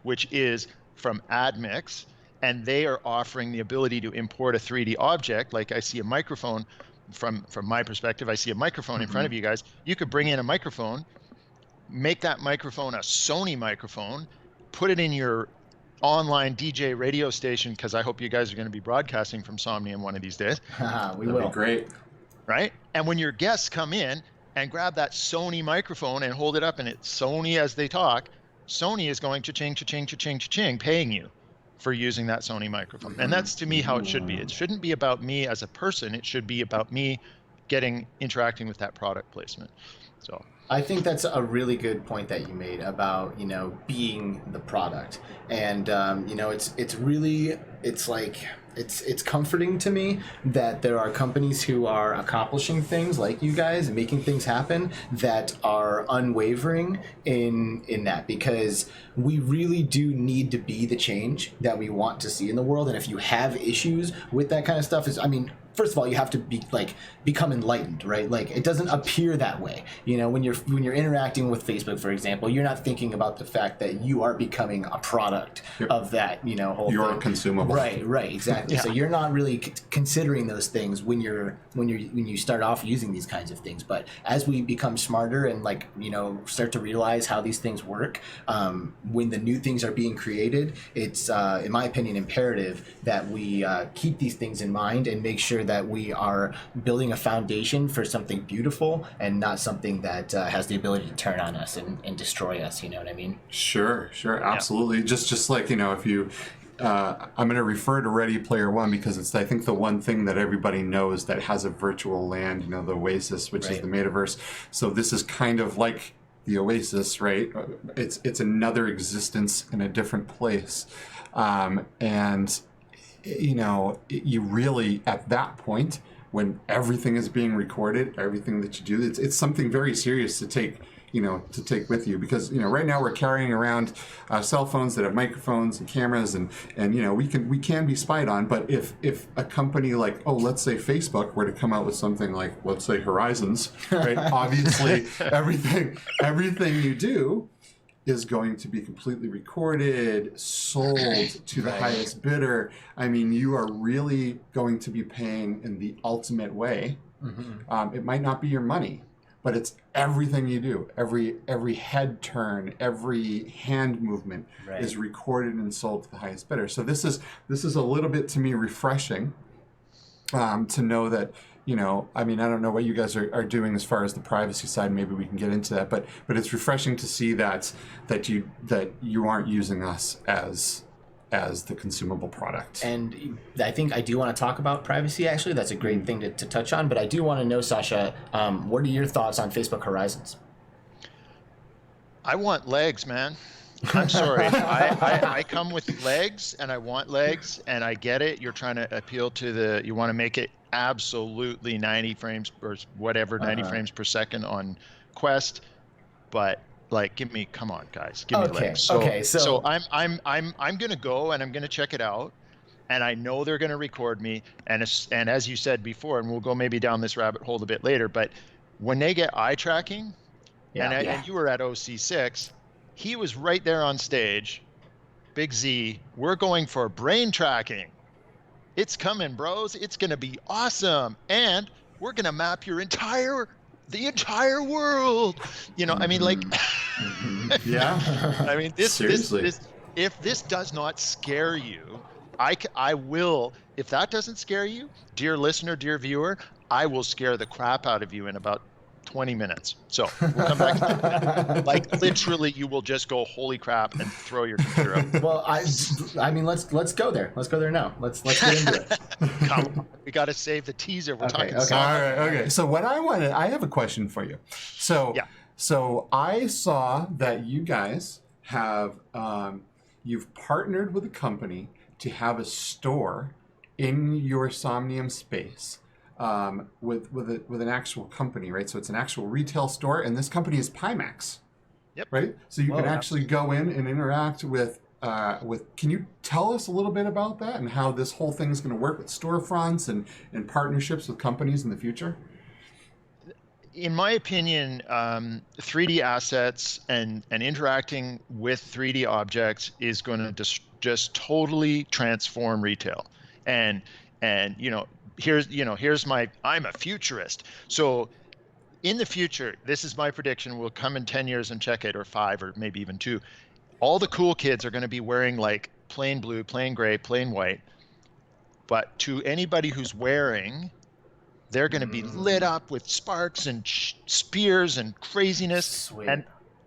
which is from AdMix, and they are offering the ability to import a 3D object. Like I see a microphone from my perspective, I see a microphone in front of you guys. You could bring in a microphone, make that microphone a Sony microphone, put it in your online DJ radio station, because I hope you guys are going to be broadcasting from Somnium one of these days. We will. Be great. Right? And when your guests come in and grab that Sony microphone and hold it up and it's Sony as they talk, Sony is going cha-ching, cha-ching, cha-ching, cha-ching, paying you for using that Sony microphone. And that's, to me, how it should be. It shouldn't be about me as a person. It should be about me interacting with that product placement. So I think that's a really good point that you made about, being the product. And, it's comforting to me that there are companies who are accomplishing things like you guys and making things happen that are unwavering in that, because we really do need to be the change that we want to see in the world. And if you have issues with that kind of stuff, first of all, you have to become enlightened, right? Like, it doesn't appear that way. When you're interacting with Facebook, for example, you're not thinking about the fact that you are becoming a product of that, whole You're thing. Consumable. Right, exactly. Yeah. So you're not really considering those things when you start off using these kinds of things. But as we become smarter and start to realize how these things work, when the new things are being created, it's in my opinion imperative that we keep these things in mind and make sure that we are building a foundation for something beautiful and not something that has the ability to turn on us and destroy us. You know what I mean? Sure, Absolutely. Yeah. Just like, if you, I'm going to refer to Ready Player One because it's, I think, the one thing that everybody knows that has a virtual land, the Oasis, which is the Metaverse. So this is kind of like the Oasis, right? It's another existence in a different place. And you really, at that point, when everything is being recorded, everything that you do, it's something very serious to take with you, because right now we're carrying around cell phones that have microphones and cameras, and we can be spied on. But if a company like, let's say Facebook, were to come out with something like, let's say Horizons, right? Obviously everything you do is going to be completely recorded, sold to the highest bidder. I mean, you are really going to be paying in the ultimate way. It might not be your money, but it's everything you do. Every head turn, every hand movement is recorded and sold to the highest bidder. So this is a little bit, to me, refreshing to know that. I don't know what you guys are doing as far as the privacy side. Maybe we can get into that, but it's refreshing to see that you aren't using us as the consumable product. And I think I do want to talk about privacy. Actually, that's a great thing to touch on. But I do want to know, Sasha, what are your thoughts on Facebook Horizons? I want legs, man. I'm sorry. I come with legs, and I want legs, and I get it. You're trying to appeal to you want to make it absolutely 90 frames or whatever, 90 frames per second on Quest, but come on, guys, give me legs. So I'm gonna go and I'm gonna check it out, and I know they're gonna record me, and as you said before, and we'll go maybe down this rabbit hole a bit later, but when they get eye tracking, and you were at OC6, he was right there on stage, Big Z, we're going for brain tracking. It's coming, bros. It's going to be awesome. And we're going to map the entire world. Yeah. I mean, this, if this does not scare you, I will, if that doesn't scare you, dear listener, dear viewer, I will scare the crap out of you in about 20 minutes. So we'll come back to that. Literally, you will just go, holy crap, and throw your computer out. Well, I mean, let's go there. Let's go there now. Let's get into it. Come, we got to save the teaser. We're talking. Okay. All right. Okay. So I have a question for you. So I saw that you guys have you've partnered with a company to have a store in your Somnium Space. With an actual company, right? So it's an actual retail store, and this company is Pimax. Yep. Right? So you can actually go in and interact with Can you tell us a little bit about that and how this whole thing is going to work with storefronts and partnerships with companies in the future? In my opinion, 3D assets and interacting with 3D objects is going to just totally transform retail. And here's my, I'm a futurist. So in the future, this is my prediction, we'll come in 10 years and check it, or 5, or maybe even 2. All the cool kids are going to be wearing like plain blue, plain gray, plain white. But to anybody who's wearing, they're going to be lit up with sparks and spears and craziness. Sweet.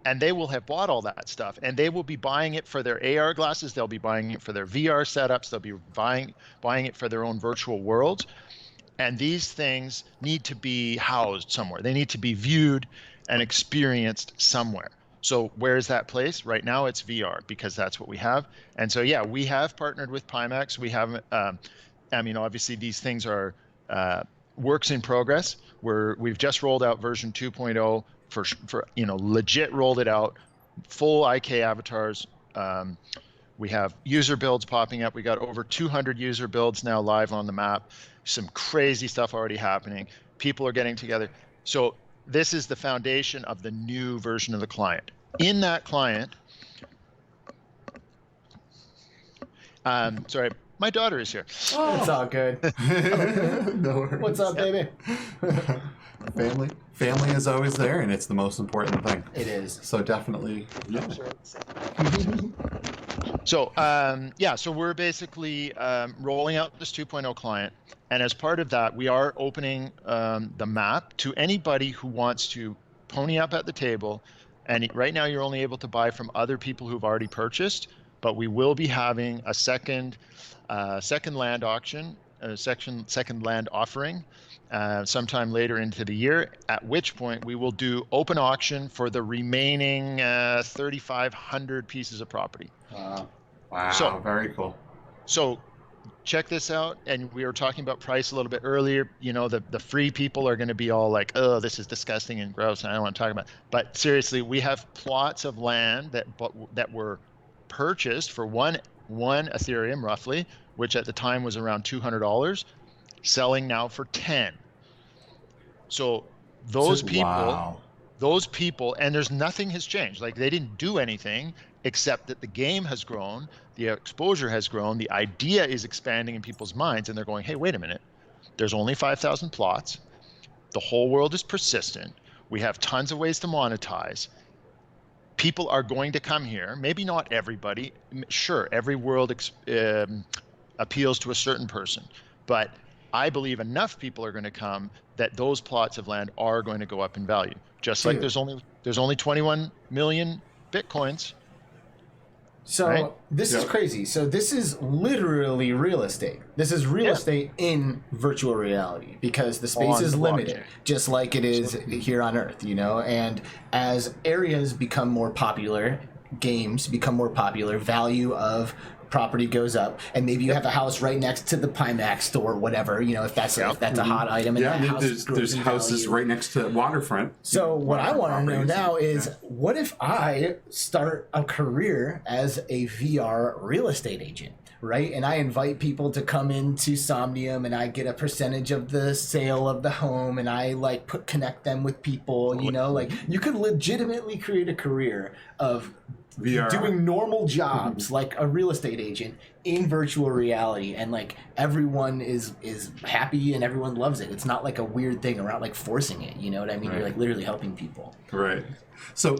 And they will have bought all that stuff, and they will be buying it for their AR glasses. They'll be buying it for their VR setups. They'll be buying it for their own virtual worlds. And these things need to be housed somewhere. They need to be viewed and experienced somewhere. So where is that place? Right now it's VR, because that's what we have. And so, yeah, we have partnered with Pimax. We have, obviously these things are works in progress. We've just rolled out version 2.0 for legit rolled it out, full IK avatars. We have user builds popping up. We got over 200 user builds now live on the map. Some crazy stuff already happening. People are getting together. So this is the foundation of the new version of the client. In that client, sorry, my daughter is here. Oh, it's all good. No worries. What's up, baby? Family is always there, and it's the most important thing. It is. So definitely, yeah. So so we're basically rolling out this 2.0 client, and as part of that, we are opening the map to anybody who wants to pony up at the table. And right now, you're only able to buy from other people who've already purchased, but we will be having a second land auction, second land offering sometime later into the year, at which point we will do open auction for the remaining 3,500 pieces of property. Wow, so, very cool. So check this out. And we were talking about price a little bit earlier. The free people are going to be all like, oh, this is disgusting and gross, and I don't want to talk about it. But seriously, we have plots of land that were purchased for one Ethereum roughly, which at the time was around $200, selling now for 10. So those people, and there's nothing has changed. Like, they didn't do anything except that the game has grown, the exposure has grown, the idea is expanding in people's minds, and they're going, hey, wait a minute, there's only 5,000 plots. The whole world is persistent. We have tons of ways to monetize. People are going to come here. Maybe not everybody. Sure, every world appeals to a certain person, but I believe enough people are going to come that those plots of land are going to go up in value. Just like there's only 21 million Bitcoins. So right? This is crazy. So this is literally real estate. This is real estate in virtual reality, because the space is limited, just like it is here on Earth, and as areas become more popular, games become more popular, value of property goes up, and maybe you have a house right next to the Pimax store, whatever, if that's a hot item. And that house there's houses right next to waterfront. So what I want to know now is, what if I start a career as a VR real estate agent, right? And I invite people to come into Somnium, and I get a percentage of the sale of the home, and I connect them with people, you could legitimately create a career of VR. Doing normal jobs like a real estate agent in virtual reality, and everyone is happy and everyone loves it. It's not like a weird thing, or not forcing it, you know what I mean? Right. You're literally helping people. Right. So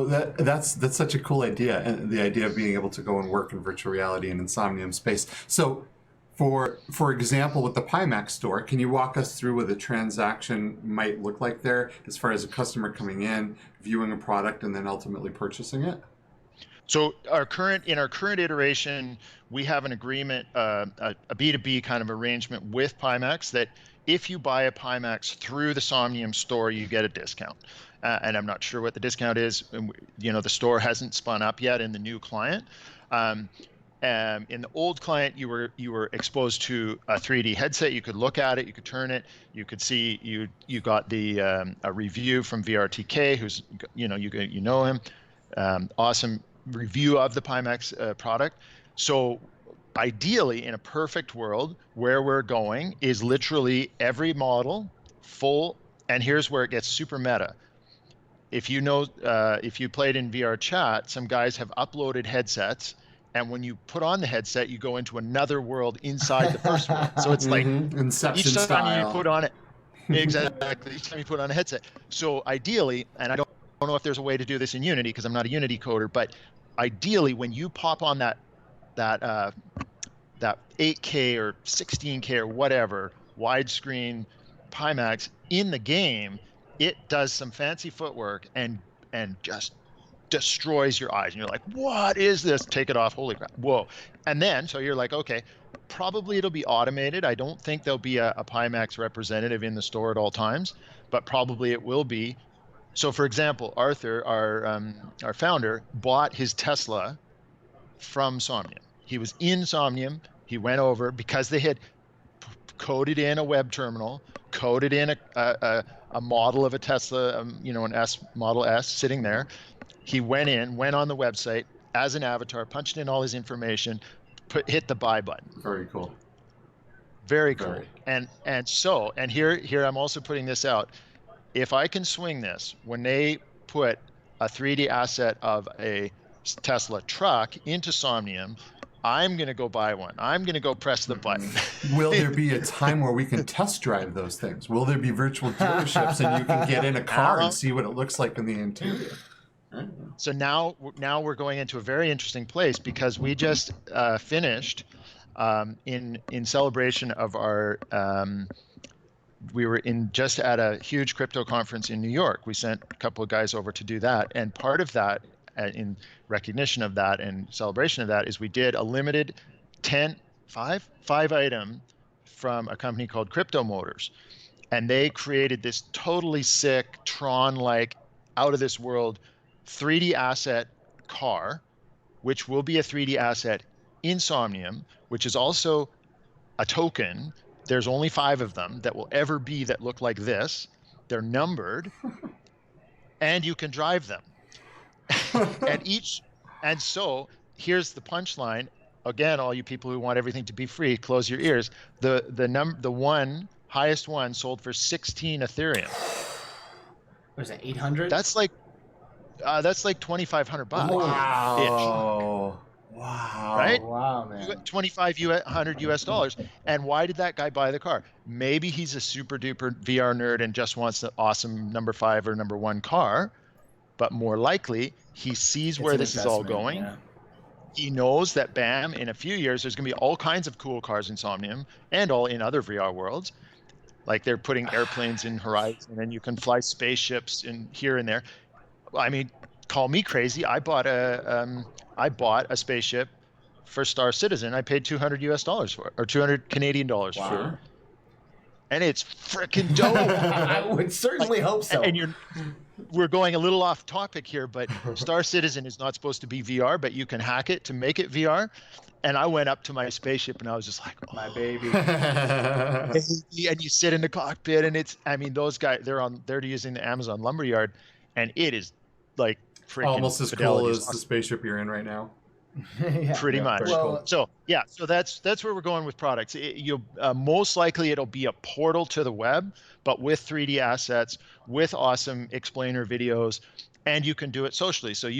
that's such a cool idea, and the idea of being able to go and work in virtual reality and in Somnium Space. So for example, with the Pimax store, can you walk us through what the transaction might look like there, as far as a customer coming in, viewing a product, and then ultimately purchasing it? So in our current iteration, we have an agreement, a B2B kind of arrangement with Pimax, that if you buy a Pimax through the Somnium store, you get a discount. And I'm not sure what the discount is. The store hasn't spun up yet in the new client. In the old client, you were exposed to a 3D headset. You could look at it, you could turn it, you could see. You got a review from VRTK, who's you know him, awesome review of the Pimax product. So ideally, in a perfect world, where we're going is literally every model full. And here's where it gets super meta. If you know, if you played in VR chat, some guys have uploaded headsets, and when you put on the headset, you go into another world inside the first world. So it's like Inception each time style. you put on it, exactly. Each time you put on a headset. So ideally, and I don't know if there's a way to do this in Unity because I'm not a Unity coder, but ideally, when you pop on that 8K or 16K or whatever widescreen Pimax in the game, it does some fancy footwork and just destroys your eyes. And you're like, what is this? Take it off. Holy crap. Whoa. And then, so you're like, okay, probably it'll be automated. I don't think there'll be a Pimax representative in the store at all times, but probably it will be. So for example, Arthur, our founder, bought his Tesla from Somnium. He was in Somnium. He went over because they had coded in a web terminal, coded in a model of a Tesla, an S Model S sitting there. He went on the website as an avatar, punched in all his information, hit the buy button. Very cool. Very cool. And here I'm also putting this out. If I can swing this, when they put a 3D asset of a Tesla truck into Somnium, I'm going to go buy one. I'm going to go press the button. Will there be a time where we can test drive those things? Will there be virtual dealerships and you can get in a car and see what it looks like in the interior? So now we're going into a very interesting place because we just finished in celebration of our we were just at a huge crypto conference in New York. We sent a couple of guys over to do that, and part of that, in recognition of that and celebration of that, is we did a limited five item from a company called Crypto Motors, and they created this totally sick Tron-like, out of this world 3D asset car, which will be a 3D asset in Somnium, which is also a token. There's only 5 of them that will ever be that look like this. They're numbered, and you can drive them. And so here's the punchline. Again, all you people who want everything to be free, close your ears. The highest one sold for 16 Ethereum. What is that, 800? That's like $2,500. Wow. Wow. Right? Wow, man. $2,500 US. And why did that guy buy the car? Maybe he's a super duper VR nerd and just wants the awesome number 5 or number 1 car. But more likely, he sees where this is all going. Yeah. He knows that, bam, in a few years, there's going to be all kinds of cool cars in Somnium and all in other VR worlds. Like they're putting airplanes in Horizon, and you can fly spaceships in here and there. I mean, call me crazy. I bought a spaceship for Star Citizen. I paid $200 US for it, or 200 Canadian dollars for it. And it's freaking dope. I would certainly hope so. And we're going a little off topic here, but Star Citizen is not supposed to be VR, but you can hack it to make it VR. And I went up to my spaceship and I was just like, oh, my baby. And you sit in the cockpit, and those guys, they're using the Amazon Lumberyard, and it is like freaking almost as cool as the spaceship you're in right now. Pretty much. Well, so that's where we're going with products. Most likely it'll be a portal to the web, but with 3D assets, with awesome explainer videos, and you can do it socially. So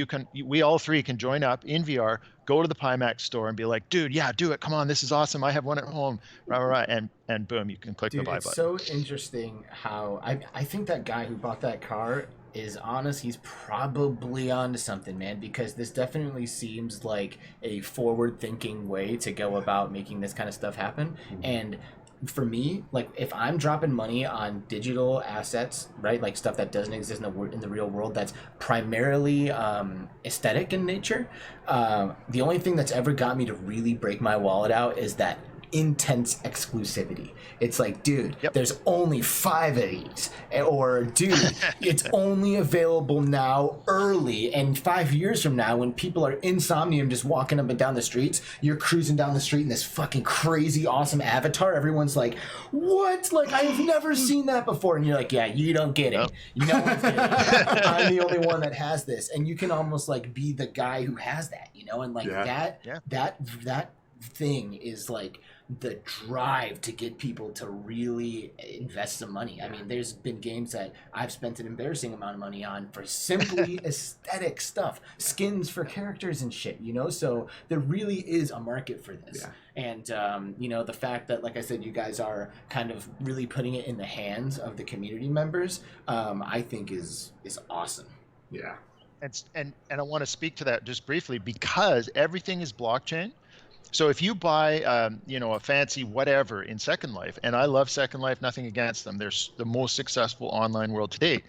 we all three can join up in VR, go to the Pimax store and be like, dude, yeah, do it. Come on, this is awesome. I have one at home. Right. And boom, you can click the buy button. It's so interesting how I think that guy who bought that car is honest. He's probably onto something, man, because this definitely seems like a forward-thinking way to go about making this kind of stuff happen. And for me, like, if I'm dropping money on digital assets, right, like stuff that doesn't exist in the real world, that's primarily aesthetic in nature, the only thing that's ever got me to really break my wallet out is that intense exclusivity. It's like, dude, Yep. there's only 5 of these, or dude, it's only available now early, and 5 years from now when people are in Somnium just walking up and down the streets, you're cruising down the street in this fucking crazy awesome avatar, everyone's like, what? Like, I've never seen that before. And you're like, yeah, you don't get it. Nope. No one's getting it. I'm the only one that has this. And you can almost like be the guy who has that, you know? And like that thing is like the drive to get people to really invest some money. I mean, there's been games that I've spent an embarrassing amount of money on for simply aesthetic stuff, skins for characters and shit, you know? So there really is a market for this. Yeah. And, you know, the fact that, like I said, you guys are kind of really putting it in the hands of the community members, I think is awesome. Yeah. And I want to speak to that just briefly because everything is blockchain. So if you buy, you know, a fancy whatever in Second Life, and I love Second Life, nothing against them. They're the most successful online world to date.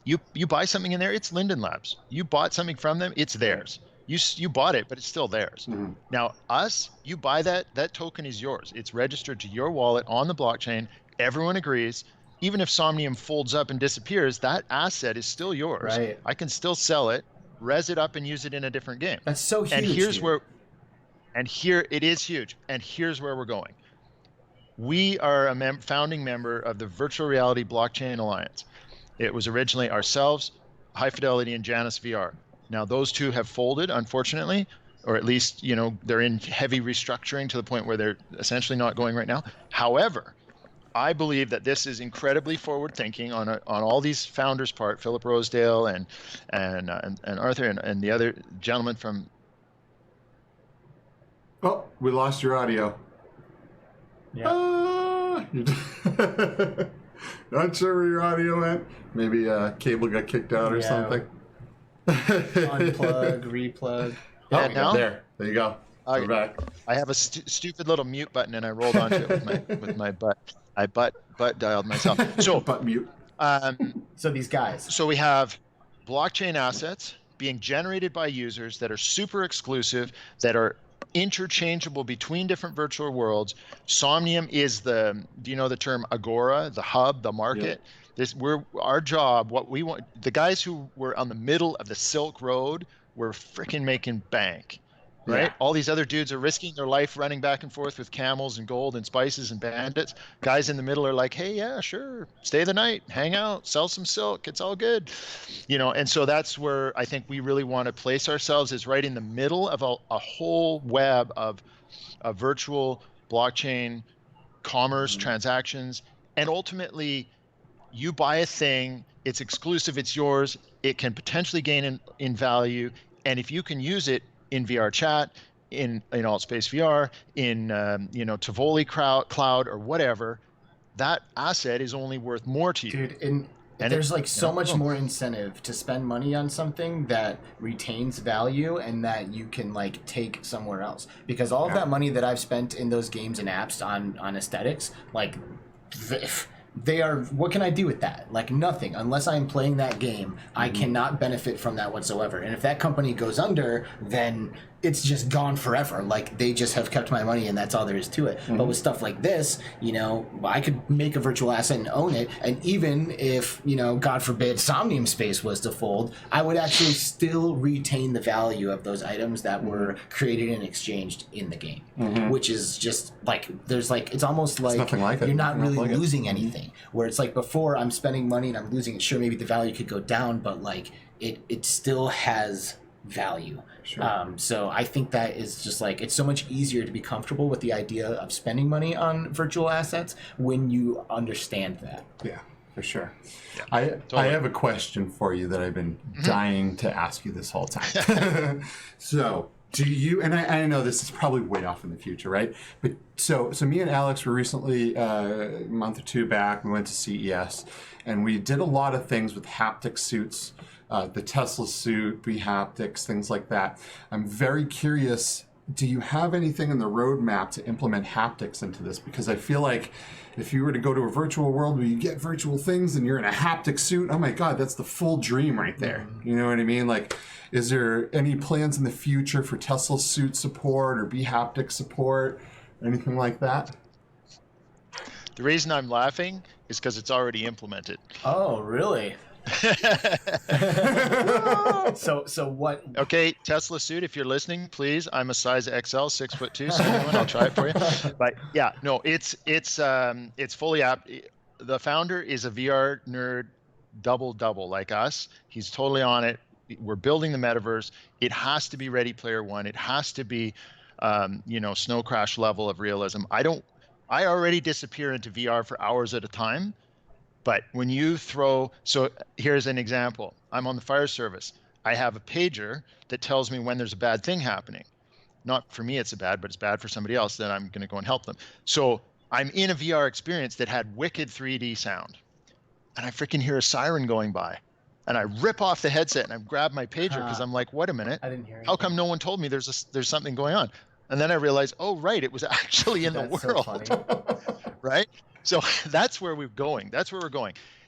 You buy something in there, it's Linden Labs. You bought something from them, it's theirs. You bought it, but it's still theirs. Mm-hmm. Now us, you buy that token is yours. It's registered to your wallet on the blockchain. Everyone agrees. Even if Somnium folds up and disappears, that asset is still yours. Right. I can still sell it, res it up, and use it in a different game. That's so huge. And here's dude. where. And here it is huge. And here's where we're going. We are a founding member of the Virtual Reality Blockchain Alliance. It was originally ourselves, High Fidelity, and Janus VR. Now those two have folded, unfortunately, or at least, you know, they're in heavy restructuring to the point where they're essentially not going right now. However, I believe that this is incredibly forward-thinking on all these founders' part, Philip Rosedale and Arthur and the other gentleman from. Oh, we lost your audio. Yeah. Not sure where your audio went. Maybe a cable got kicked out or something. Unplug, replug. Yeah, Oh, now? there you go. We're back. I have a stupid little mute button, and I rolled onto it with my butt. I butt dialed myself. So Butt mute. So these guys. So we have blockchain assets being generated by users that are super exclusive, that are interchangeable between different virtual worlds. Somnium is do you know the term agora, the hub, the market? Yep. Our job, what we want, the guys who were on the middle of the Silk Road were freaking making bank. Right? Yeah. All these other dudes are risking their life running back and forth with camels and gold and spices and bandits. Guys in the middle are like, hey, yeah, sure. Stay the night, hang out, sell some silk. It's all good. You know, and so that's where I think we really want to place ourselves, is right in the middle of a whole web of virtual blockchain commerce transactions. And ultimately, you buy a thing, it's exclusive, it's yours, it can potentially gain in value. And if you can use it in VR chat, in Alt Space VR, in Tivoli Cloud or whatever, that asset is only worth more to you. Dude, and there's like so much more incentive to spend money on something that retains value and that you can like take somewhere else. Because all of that money that I've spent in those games and apps on aesthetics, like they are, what can I do with that? Like nothing. Unless I'm playing that game, I cannot benefit from that whatsoever. And if that company goes under, then it's just gone forever. Like they just have kept my money and that's all there is to it. But with stuff like this, you know, I could make a virtual asset and own it. And even if, you know, God forbid Somnium Space was to fold, I would actually still retain the value of those items that were created and exchanged in the game, which is just like, there's like, it's almost like, nothing like it. you're not really Nothing like it. losing anything. Where it's like before I'm spending money and I'm losing it. Sure, maybe the value could go down, but like it still has value. Sure. So I think that is just like, it's so much easier to be comfortable with the idea of spending money on virtual assets when you understand that. Yeah, for sure. Yeah, I have a question for you that I've been dying to ask you this whole time. So do you, and I know this is probably way off in the future, right? But so me and Alex were recently, a month or two back, we went to CES and we did a lot of things with haptic suits, the Tesla suit, B-haptics, things like that. I'm very curious, do you have anything in the roadmap to implement haptics into this? Because I feel like if you were to go to a virtual world where you get virtual things and you're in a haptic suit, oh my God, that's the full dream right there. You know what I mean? Like, is there any plans in the future for Tesla suit support or B-haptic support? Anything like that? The reason I'm laughing is because it's already implemented. Oh, really? So what? Okay, Tesla suit, if you're listening, please. I'm a size XL, 6'2", so anyone, I'll try it for you. But yeah, no, it's fully app. The founder is a VR nerd, double like us. He's totally on it. We're building the metaverse. It has to be Ready Player One. It has to be, Snow Crash level of realism. I already disappear into VR for hours at a time. But when you so here's an example. I'm on the fire service. I have a pager that tells me when there's a bad thing happening. Not for me, it's bad, but it's bad for somebody else. Then I'm going to go and help them. So I'm in a VR experience that had wicked 3D sound, and I freaking hear a siren going by, and I rip off the headset and I grab my pager because I'm like, wait a minute, I didn't hear. How come no one told me there's something going on? And then I realized, oh right, it was actually in the world, so funny. right? So that's where we're going.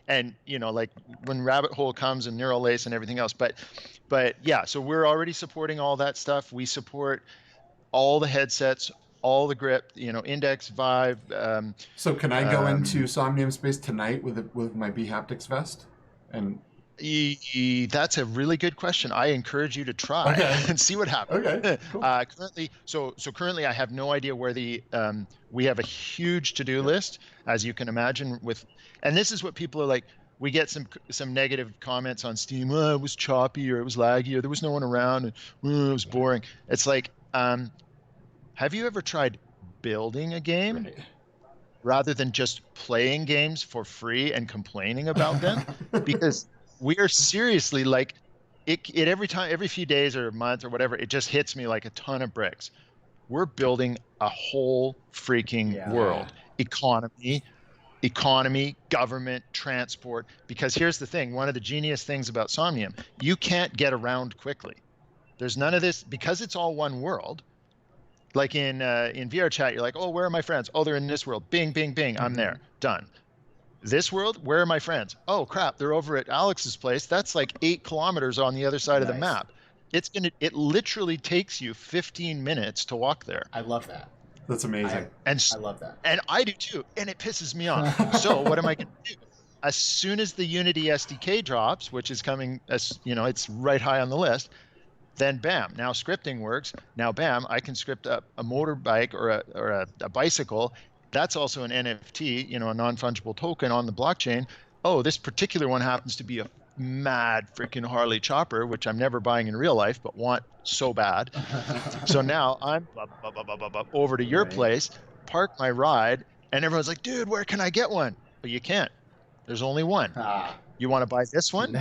And like when Rabbit Hole comes and Neural Lace and everything else. But yeah, so we're already supporting all that stuff. We support all the headsets, all the grip, Index, Vive. So can I go into Somnium Space tonight with my B-Haptics vest? And that's a really good question. I encourage you to try and see what happens. Okay. Cool. Currently, I have no idea where we have a huge to-do list, as you can imagine. And this is what people are like. We get some negative comments on Steam. Oh, it was choppy, or it was laggy, or there was no one around, and it was boring. It's like, have you ever tried building a game rather than just playing games for free and complaining about them? Because we are seriously like it every few days or a month or whatever, it just hits me like a ton of bricks. We're building a whole freaking world. Economy, government, transport. Because here's the thing, one of the genius things about Somnium, you can't get around quickly. There's none of this, because it's all one world. Like in VR chat, you're like, oh, where are my friends? Oh, they're in this world. Bing, bing, bing. I'm there. Done. This world, where are my friends? Oh crap, they're over at Alex's place. That's like 8 kilometers on the other side of the map. It literally takes you 15 minutes to walk there. I love that. That's amazing. I love that. And I do too. And it pisses me off. So what am I going to do? As soon as the Unity SDK drops, which is coming, it's right high on the list, then bam, now scripting works. Now bam, I can script a motorbike or a bicycle. That's also an NFT, a non-fungible token on the blockchain. Oh, this particular one happens to be a mad freaking Harley chopper, which I'm never buying in real life, but want so bad. So now I'm over to your place, park my ride, and everyone's like, dude, where can I get one? But you can't. There's only one. You want to buy this one?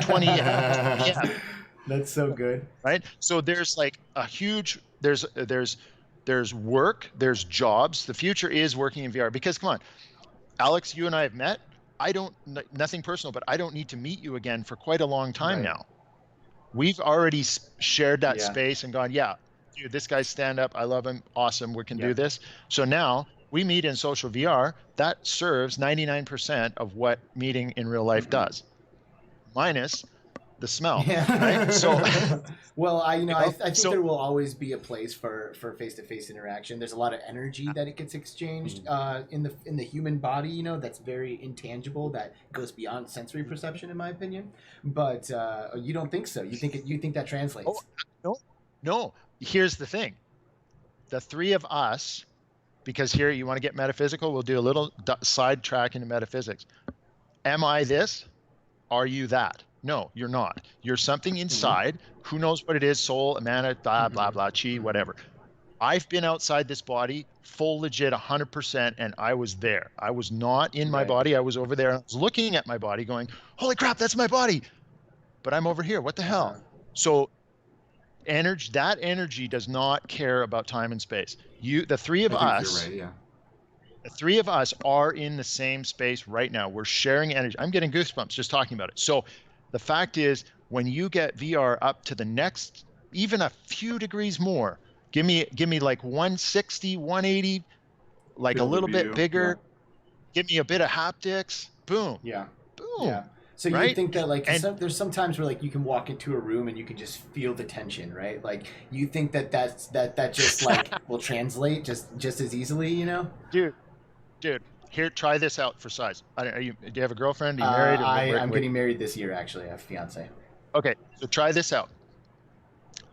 20. Yeah. That's so good. Right? So there's like a huge, there's work, there's jobs. The future is working in VR, because come on, Alex, you and I have met. Nothing personal, but I don't need to meet you again for quite a long time now. We've already shared that space and gone, yeah, dude, this guy's stand up. I love him. Awesome. We can do this. So now we meet in social VR. That serves 99% of what meeting in real life does, minus the smell. Right? So, well, I think there will always be a place for face-to-face interaction. There's a lot of energy that it gets exchanged in the human body. That's very intangible. That goes beyond sensory perception, in my opinion. But you don't think so? You think that translates? Oh, no. Here's the thing: the three of us, because here you want to get metaphysical. We'll do a little sidetrack into metaphysics. Am I this? Are you that? No, you're not. You're something inside. Who knows what it is? Soul, mana, blah, blah, blah, chi, whatever. I've been outside this body, full legit 100%, and I was there. I was not in my body. I was over there. I was looking at my body going, holy crap, that's my body. But I'm over here. What the hell? So that energy does not care about time and space. The three of us, the three of us are in the same space right now. We're sharing energy. I'm getting goosebumps just talking about it. So the fact is, when you get VR up to the next, even a few degrees more, give me like 160, 180, like a little bit bigger. Give me a bit of haptics. Boom. Yeah. Boom. So you right? think that like And there's some times where like you can walk into a room and you can just feel the tension, right? Like you think that that just like will translate just as easily, you know? dude, here, try this out for size. Do you have a girlfriend? Are you married? Or I'm getting married this year. Actually, I have a fiance. okay, so try this out.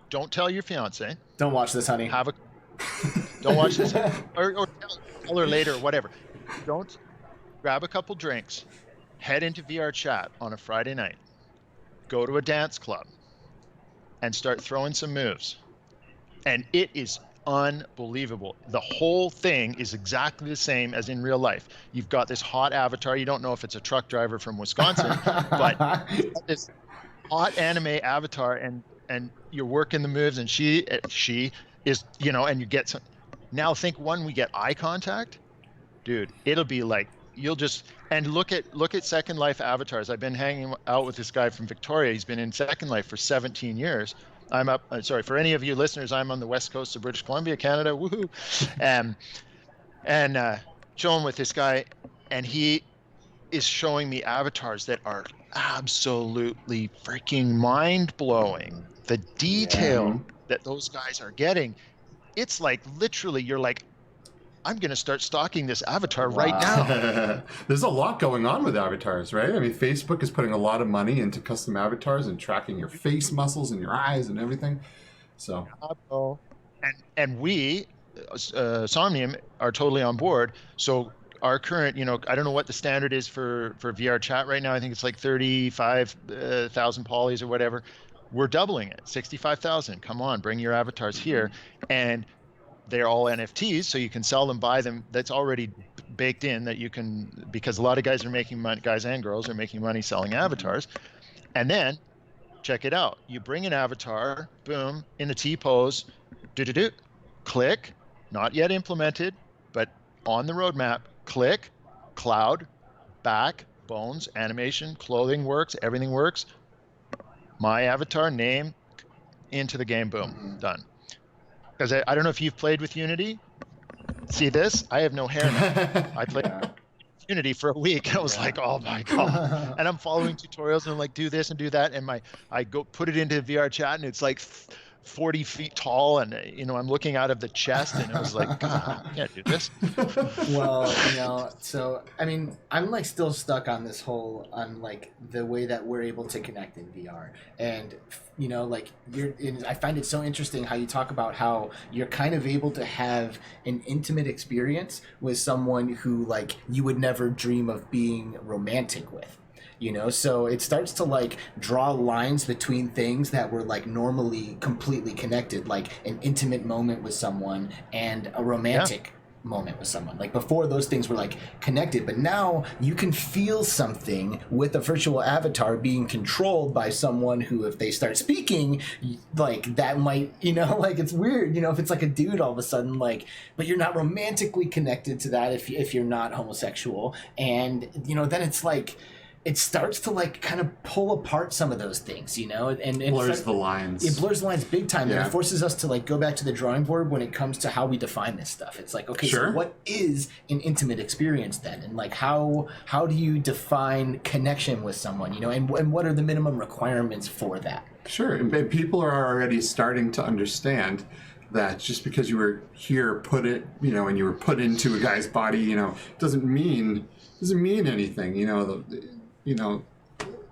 Don't tell your fiance. Don't watch this, honey. Don't watch this, or tell her later, or whatever. Don't grab a couple drinks, head into VR chat on a Friday night, go to a dance club, and start throwing some moves. And it is unbelievable. The whole thing is exactly the same as in real life. You've got this hot avatar. You don't know if it's a truck driver from Wisconsin, but this hot anime avatar, and you're working the moves, and she is, and you get some. Now think when we get eye contact, dude, it'll be like you'll just look at Second Life avatars. I've been hanging out with this guy from Victoria. He's been in Second Life for 17 years. I'm up. Sorry for any of you listeners. I'm on the west coast of British Columbia, Canada. Woohoo! And chilling with this guy, and he is showing me avatars that are absolutely freaking mind blowing. The detail that those guys are getting, it's like literally you're like, I'm going to start stalking this avatar right now. There's a lot going on with avatars, right? I mean, Facebook is putting a lot of money into custom avatars and tracking your face muscles and your eyes and everything. So, and we, Somnium, are totally on board. So our current, I don't know what the standard is for VR chat right now. I think it's like 35,000 polys or whatever. We're doubling it, 65,000. Come on, bring your avatars here. And they're all NFTs, so you can sell them, buy them. That's already baked in that you can, because a lot of guys are making money, guys and girls are making money selling avatars. And then check it out. You bring an avatar, boom, in a T pose, click, not yet implemented, but on the roadmap, click, cloud, back, bones, animation, clothing works, everything works. My avatar, name, into the game, boom, done. Because I don't know if you've played with Unity. See this? I have no hair now. I played Unity for a week. I was like, oh my God. And I'm following tutorials and I'm like, do this and do that. And I go put it into VR chat and it's like 40 feet tall. And, I'm looking out of the chest and it was like, God, I can't do this. Well, so, I mean, I'm like still stuck on this whole, on like the way that we're able to connect in VR. And, I find it so interesting how you talk about how you're kind of able to have an intimate experience with someone who like you would never dream of being romantic with. So it starts to like draw lines between things that were like normally completely connected, like an intimate moment with someone and a romantic moment with someone. Like before, those things were like connected, but now you can feel something with a virtual avatar being controlled by someone who, if they start speaking, like that might, like it's weird, if it's like a dude all of a sudden, like, but you're not romantically connected to that if you're not homosexual, and then it's like, it starts to like kind of pull apart some of those things, and blurs the lines. It blurs the lines big time, and it forces us to like go back to the drawing board when it comes to how we define this stuff. It's like, okay, so what is an intimate experience then, and like how do you define connection with someone, and what are the minimum requirements for that? Sure, and people are already starting to understand that just because you were here, and you were put into a guy's body, doesn't mean anything.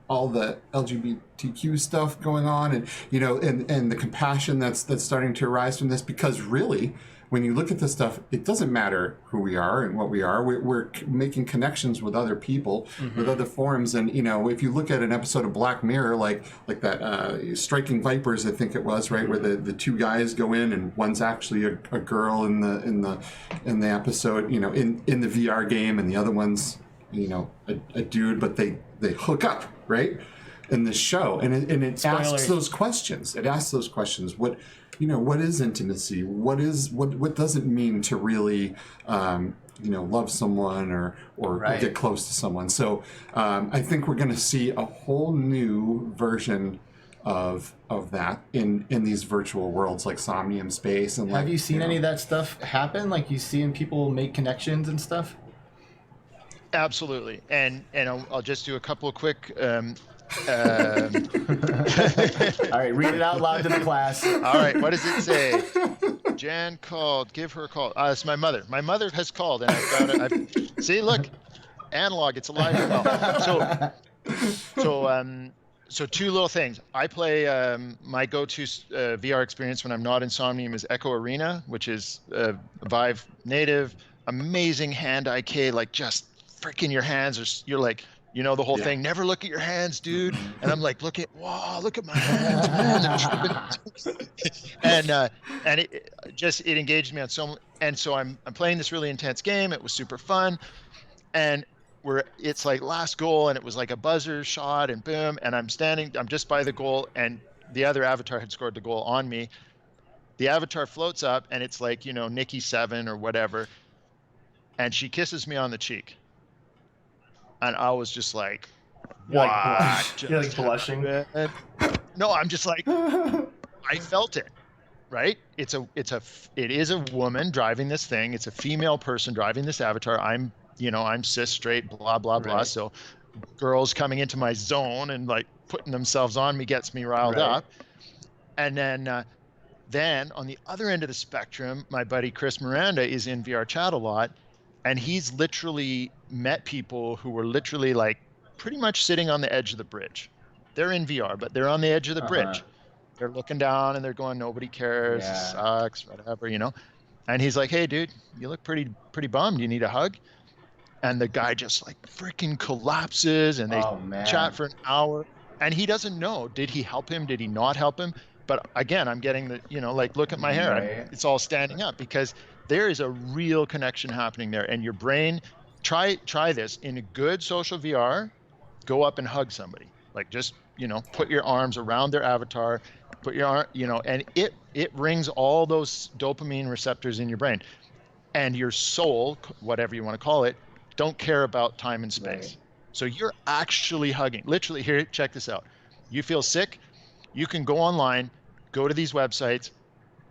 All the LGBTQ stuff going on, and the compassion that's starting to arise from this, because really, when you look at this stuff, it doesn't matter who we are and what we are. We're making connections with other people, with other forms, and if you look at an episode of Black Mirror, like that Striking Vipers, I think it was, right, where the two guys go in and one's actually a girl in the episode, in the VR game, and the other one's a dude, but they hook up, right, in this show, and it asks those questions. It asks those questions. What is intimacy? What does it mean to really love someone or get close to someone? So I think we're going to see a whole new version of that in these virtual worlds like Somnium Space. And have you seen any of that stuff happen? Like you seeing people make connections and stuff? Absolutely. And I'll just do a couple of quick. All right, read it out loud to the class. All right, what does it say? Jan called. Give her a call. It's my mother. My mother has called, and I've got it. See, look, analog. It's alive and well. So two little things. I play my go-to VR experience when I'm not in Somnium is Echo Arena, which is Vive native, amazing hand-eye K, like just freaking your hands are. You're like. You know the whole thing. Never look at your hands, dude. And I'm like, look at my hands, man. and it engaged me on so. And so I'm playing this really intense game. It was super fun, and it's like last goal, and it was like a buzzer shot, and boom. And I'm just by the goal, and the other avatar had scored the goal on me. The avatar floats up, and it's like Nikki 7 or whatever, and she kisses me on the cheek. And I was just like, what? You're like blushing. No, I'm just like, I felt it, right? It is a woman driving this thing. It's a female person driving this avatar. I'm cis, straight, blah, blah, blah. So girls coming into my zone and like putting themselves on me gets me riled up. And then on the other end of the spectrum, my buddy Chris Miranda is in VR chat a lot. And he's literally met people who were literally like pretty much sitting on the edge of the bridge. They're in VR, but they're on the edge of the bridge. They're looking down and they're going, nobody cares, it sucks, whatever, And he's like, hey, dude, you look pretty bummed. You need a hug? And the guy just like freaking collapses, and they chat for an hour. And he doesn't know, did he help him? Did he not help him? But again, I'm getting the, like, look at my hair. It's all standing up because there is a real connection happening there. And your brain, try this in a good social VR, go up and hug somebody. Like just, put your arms around their avatar, put your arm, and it rings all those dopamine receptors in your brain. And your soul, whatever you want to call it, don't care about time and space. Right. So you're actually hugging. Literally, here, check this out. You feel sick, you can go online, go to these websites,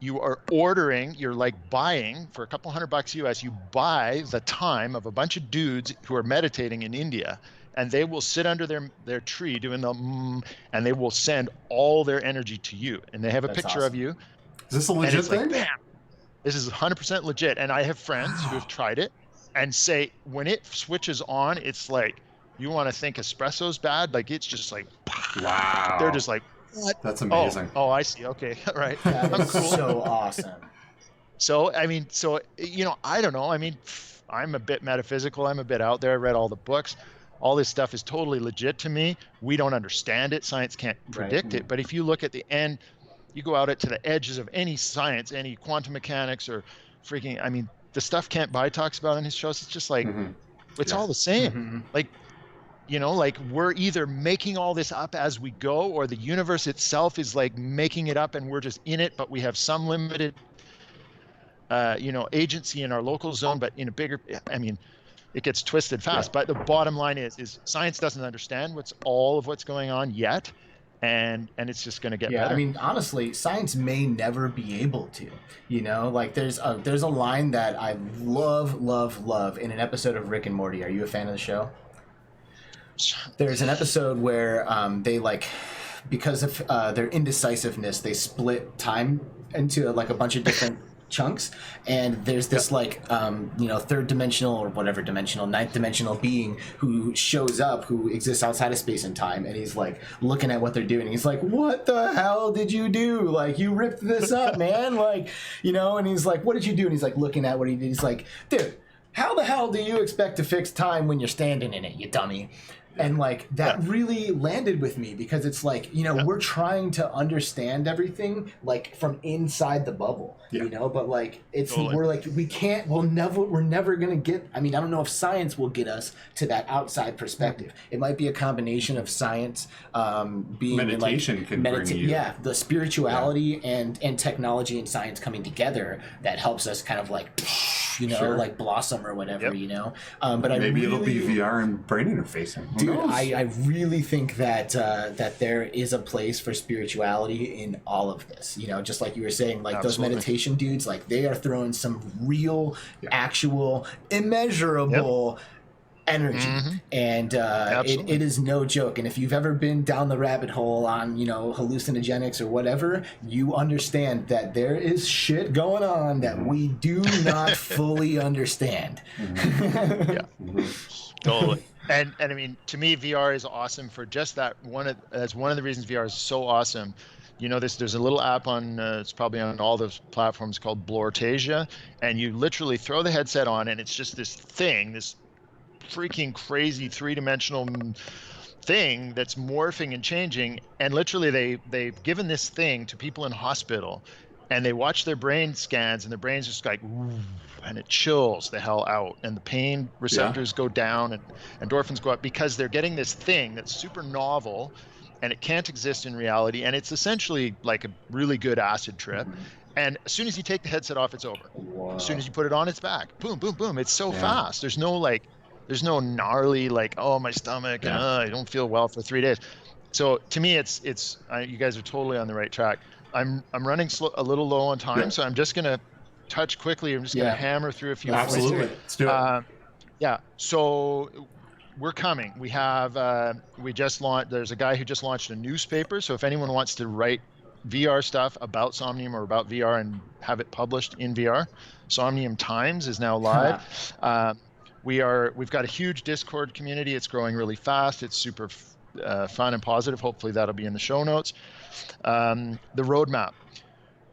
you are ordering, you're like buying for a couple $100 US, you buy the time of a bunch of dudes who are meditating in India, and they will sit under their tree doing and they will send all their energy to you. And they have a picture of you. Is this a legit thing? Like, bam, this is 100% legit. And I have friends who have tried it and say, when it switches on, it's like, you want to think espresso's bad? Like, it's just like, wow. They're just like, what? That's amazing. Oh, I see. Okay. Right. That is cool. So awesome. So, I don't know. I'm a bit metaphysical. I'm a bit out there. I read all the books. All this stuff is totally legit to me. We don't understand it. Science can't predict it. But if you look at the end, you go out to the edges of any science, any quantum mechanics or freaking, the stuff Kent Bai talks about in his shows, it's just like, it's all the same. Like, like we're either making all this up as we go, or the universe itself is like making it up and we're just in it, but we have some limited, agency in our local zone, but in a bigger, it gets twisted fast. But the bottom line is science doesn't understand all of what's going on yet. And it's just going to get better. Honestly, science may never be able to, like there's a line that I love in an episode of Rick and Morty. Are you a fan of the show? There's an episode where they because of their indecisiveness, they split time into like a bunch of different chunks, and there's this third dimensional or whatever dimensional, ninth dimensional being who shows up, who exists outside of space and time, and he's like looking at what they're doing. He's like, what the hell did you do? Like, you ripped this up, man. And he's like, what did you do? And he's like looking at what he did. He's like, dude, how the hell do you expect to fix time when you're standing in it, you dummy? And that really landed with me, because it's like, we're trying to understand everything from inside the bubble, but it's totally. We're never going to get, I don't know if science will get us to that outside perspective. It might be a combination of science, being meditation can bring you. Yeah, the spirituality and technology and science coming together that helps us kind of blossom or whatever, but maybe it'll be VR and brain interfacing. Dude, I really think that that there is a place for spirituality in all of this. Just like you were saying, those meditation dudes, they are throwing some real, actual, immeasurable energy, and it is no joke. And if you've ever been down the rabbit hole on hallucinogenics or whatever, you understand that there is shit going on that we do not fully understand. Yeah, totally. And I mean, to me, VR is awesome for just that. That's one of the reasons VR is so awesome. There's a little app on, it's probably on all those platforms, called Blortasia, and you literally throw the headset on, and it's just this freaking crazy three-dimensional thing that's morphing and changing. And literally they've given this thing to people in hospital, and they watch their brain scans, and their brain's just like, and it chills the hell out, and the pain receptors go down, and endorphins go up, because they're getting this thing that's super novel, and it can't exist in reality, and it's essentially like a really good acid trip. And as soon as you take the headset off, it's over. Wow. As soon as you put it on, it's back. Boom, boom, boom. It's so fast. There's no gnarly, like, oh, my stomach, and I don't feel well for 3 days. So to me, it's you guys are totally on the right track. I'm running a little low on time, so I'm just gonna touch quickly. I'm just gonna hammer through a few points. Absolutely. Let's do it. So we're coming. We have we just launched. There's a guy who just launched a newspaper. So if anyone wants to write VR stuff about Somnium or about VR and have it published in VR, Somnium Times is now live. We've got a huge Discord community. It's growing really fast. It's super fun and positive. Hopefully that'll be in the show notes. The roadmap.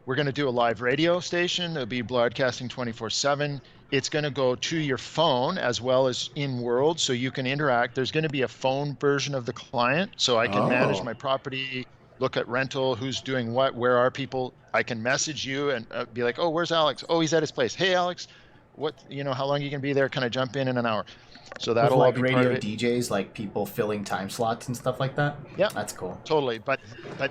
We're going to do a live radio station. It'll be broadcasting 24/7. It's going to go to your phone as well as in world, so you can interact. There's going to be a phone version of the client, so I can manage my property, look at rental, who's doing what, where are people. I can message you and be like, oh, where's Alex? Oh, he's at his place. Hey, Alex, how long are you going to be there? Can I jump in an hour? So that'll all be radio part of it. DJs, like people filling time slots and stuff like that. Yeah, that's cool. Totally, but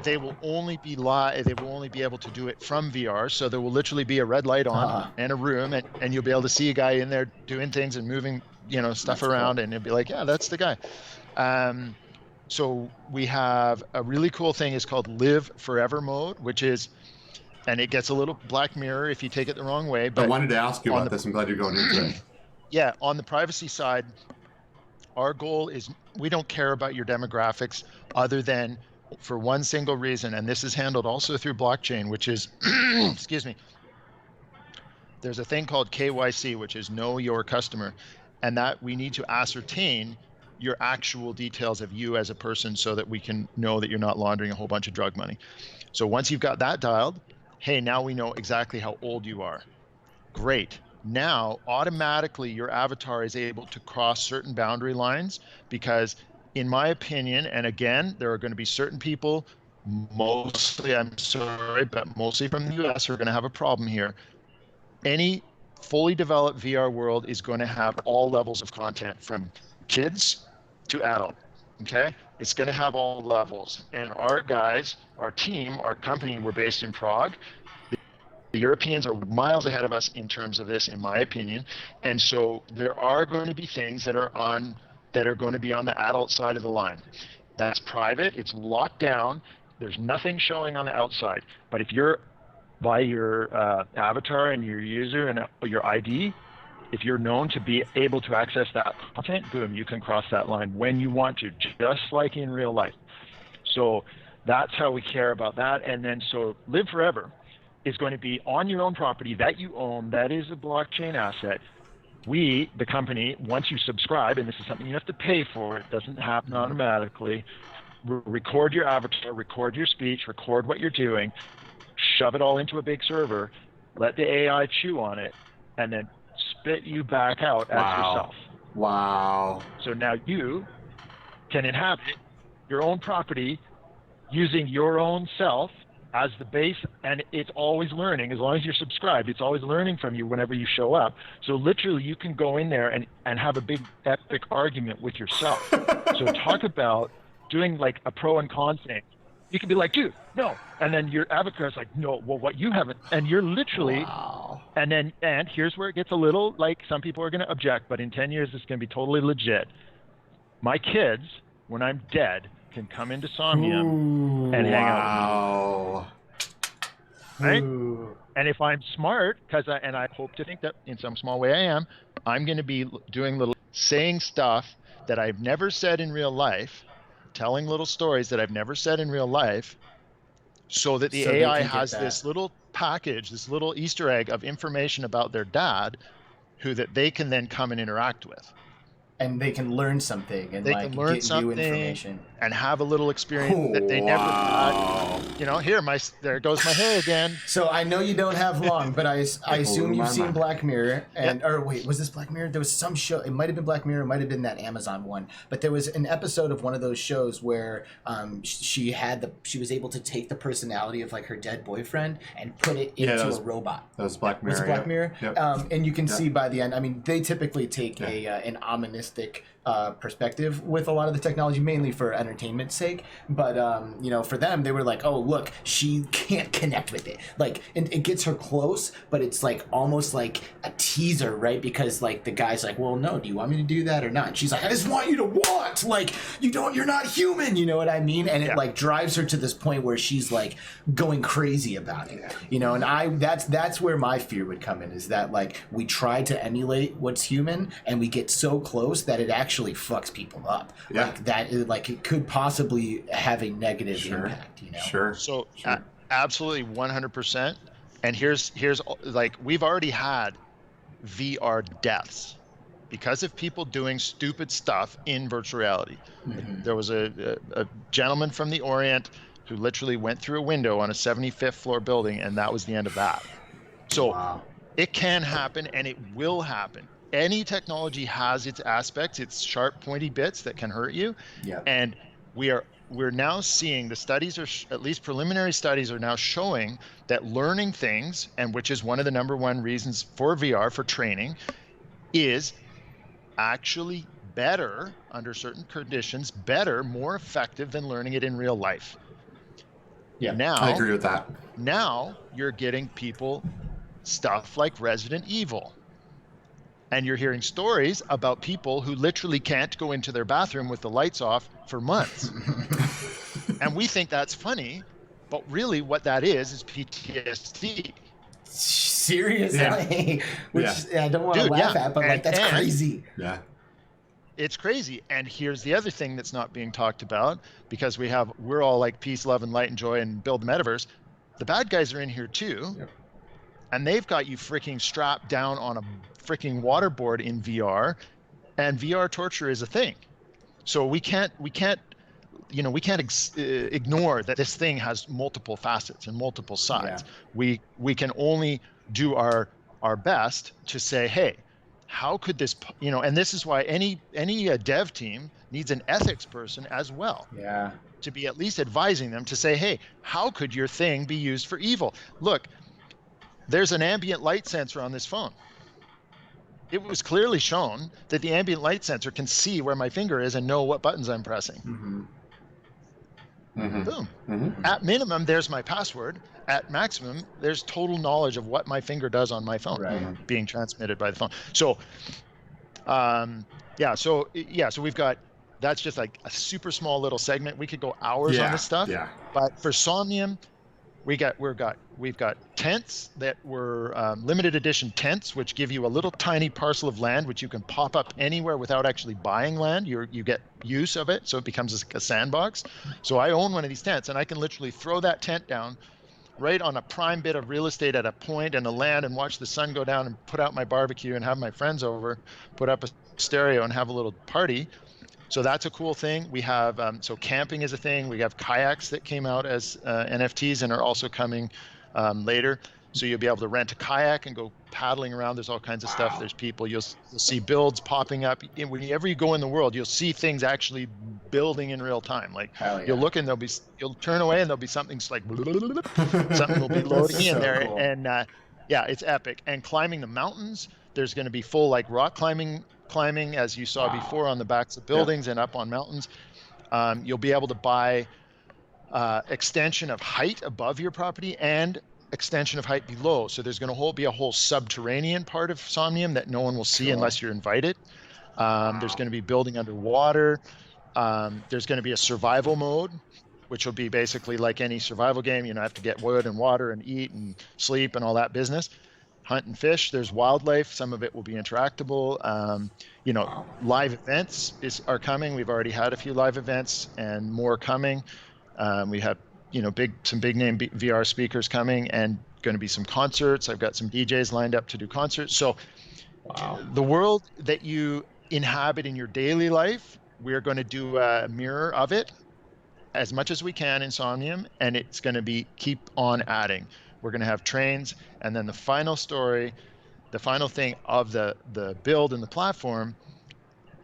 they will only be live. They will only be able to do it from VR. So there will literally be a red light on and a room, and you'll be able to see a guy in there doing things and moving, stuff around, and it'll be like, yeah, that's the guy. So we have a really cool thing. It's called Live Forever mode, which is, and it gets a little Black Mirror if you take it the wrong way. But I wanted to ask you about this. I'm glad you're going into it. Yeah, on the privacy side, our goal is we don't care about your demographics other than for one single reason, and this is handled also through blockchain, which is, excuse me, there's a thing called KYC, which is Know Your Customer, and that we need to ascertain your actual details of you as a person so that we can know that you're not laundering a whole bunch of drug money. So once you've got that dialed, hey, now we know exactly how old you are. Great. Now, automatically, your avatar is able to cross certain boundary lines because, in my opinion, and again, there are going to be certain people, mostly, I'm sorry, but mostly from the US, are going to have a problem here. Any fully developed VR world is going to have all levels of content, from kids to adult, okay? It's going to have all levels. And our guys, our team, our company, we're based in Prague. The Europeans are miles ahead of us in terms of this, in my opinion. And so there are going to be things that are going to be on the adult side of the line. That's private. It's locked down. There's nothing showing on the outside. But if you're by your avatar and your user and your ID, if you're known to be able to access that content, boom, you can cross that line when you want to, just like in real life. So that's how we care about that. And then so Live Forever is going to be on your own property that you own. That is a blockchain asset. We, the company, once you subscribe, and this is something you have to pay for, it doesn't happen automatically, record your avatar, record your speech, record what you're doing, shove it all into a big server, let the AI chew on it, and then spit you back out as yourself. Wow. So now you can inhabit your own property using your own self as the base, and it's always learning. As long as you're subscribed, it's always learning from you whenever you show up. So literally you can go in there and have a big epic argument with yourself. So talk about doing like a pro and con thing. You can be like, dude, no. And then your avatar is like, no, well, what you haven't. And you're literally, and here's where it gets a little, like, some people are going to object, but in 10 years, it's going to be totally legit. My kids, when I'm dead, can come into Somnium and hang out with me. Right? And if I'm smart, and I hope to think that in some small way I am, I'm going to be doing little, saying stuff that I've never said in real life, telling little stories that I've never said in real life, so that the So they AI can get has that. this little package, this little Easter egg of information about their dad, who that they can then come and interact with. And they can learn something and They can like learn get new something information. and have a little experience that they never had. You know, here, there goes my hair again. So I know you don't have long, but I assume you've seen Black Mirror. And Yep. or wait, was this Black Mirror? There was some show. It might have been Black Mirror. It might have been that Amazon one. But there was an episode of one of those shows where she was able to take the personality of like her dead boyfriend and put it into a robot. That was Black Mirror. Was it Black Mirror? Yep. And you can see by the end. I mean, they typically take an ominous perspective with a lot of the technology, mainly for entertainment's sake. But you know, for them, they were like, "Oh, look, she can't connect with it. Like, it gets her close, but it's like almost like a teaser, right? Because like the guy's like, "Well, no, do you want me to do that or not?" And she's like, "I just want you to want. Like, you're not human. You know what I mean?" And it like drives her to this point where she's like going crazy about it. You know, and that's where my fear would come in, is that like we try to emulate what's human and we get so close that it actually fucks people up. Like that, like it could possibly have a negative impact. You know. So absolutely 100%. And here's like, we've already had VR deaths because of people doing stupid stuff in virtual reality. There was a gentleman from the Orient who literally went through a window on a 75th floor building, and that was the end of that. So it can happen, and it will happen. Any technology has its aspects, its sharp, pointy bits that can hurt you. And we're now seeing, the studies are, at least preliminary studies are now showing that learning things, and which is one of the number one reasons for VR, for training, is actually better under certain conditions, more effective than learning it in real life. Now, I agree with that. Now you're getting people stuff like Resident Evil. And you're hearing stories about people who literally can't go into their bathroom with the lights off for months. And we think that's funny, but really what that is PTSD. Seriously? Which I don't want to laugh at, but like that's crazy. Yeah. It's crazy. And here's the other thing that's not being talked about, because we're all like peace, love, and light and joy and build the metaverse. The bad guys are in here too. And they've got you freaking strapped down on a freaking waterboard in VR, and VR torture is a thing. So we can't ignore that this thing has multiple facets and multiple sides. We can only do our best to say, hey, how could this, and this is why any dev team needs an ethics person as well. To be at least advising them to say, hey, how could your thing be used for evil? Look, there's an ambient light sensor on this phone. It was clearly shown that the ambient light sensor can see where my finger is and know what buttons I'm pressing. Boom. At minimum, there's my password. At maximum, there's total knowledge of what my finger does on my phone being transmitted by the phone. So, so we've got, that's just like a super small little segment. We could go hours on this stuff. But for Somnium, we've got tents that were limited edition tents, which give you a little tiny parcel of land which you can pop up anywhere without actually buying land. You get use of it, so it becomes a sandbox. So I own one of these tents, and I can literally throw that tent down right on a prime bit of real estate at a point in the land and watch the sun go down and put out my barbecue and have my friends over, put up a stereo and have a little party. So that's a cool thing. We have, so camping is a thing. We have kayaks that came out as NFTs and are also coming later. So you'll be able to rent a kayak and go paddling around. There's all kinds of stuff. There's people, you'll see builds popping up. Whenever you go in the world, you'll see things actually building in real time. Like you'll look and you'll turn away and there'll be something like, something will be loading in there. Cool. And it's epic. And climbing the mountains, there's going to be full like rock climbing as you saw before on the backs of buildings and up on mountains. You'll be able to buy extension of height above your property and extension of height below. So there's going to be a whole subterranean part of Somnium that no one will see unless you're invited. There's going to be building underwater. There's going to be a survival mode, which will be basically like any survival game. You have to get wood and water and eat and sleep and all that business. hunt and fish. There's wildlife. Some of it will be interactable. Live events are coming. We've already had a few live events and more coming. We have, some big name VR speakers coming, and going to be some concerts. I've got some DJs lined up to do concerts. So the world that you inhabit in your daily life, we're going to do a mirror of it as much as we can in Somnium, and it's going to keep on adding. We're going to have trains, and then the final story, the final thing of the build and the platform,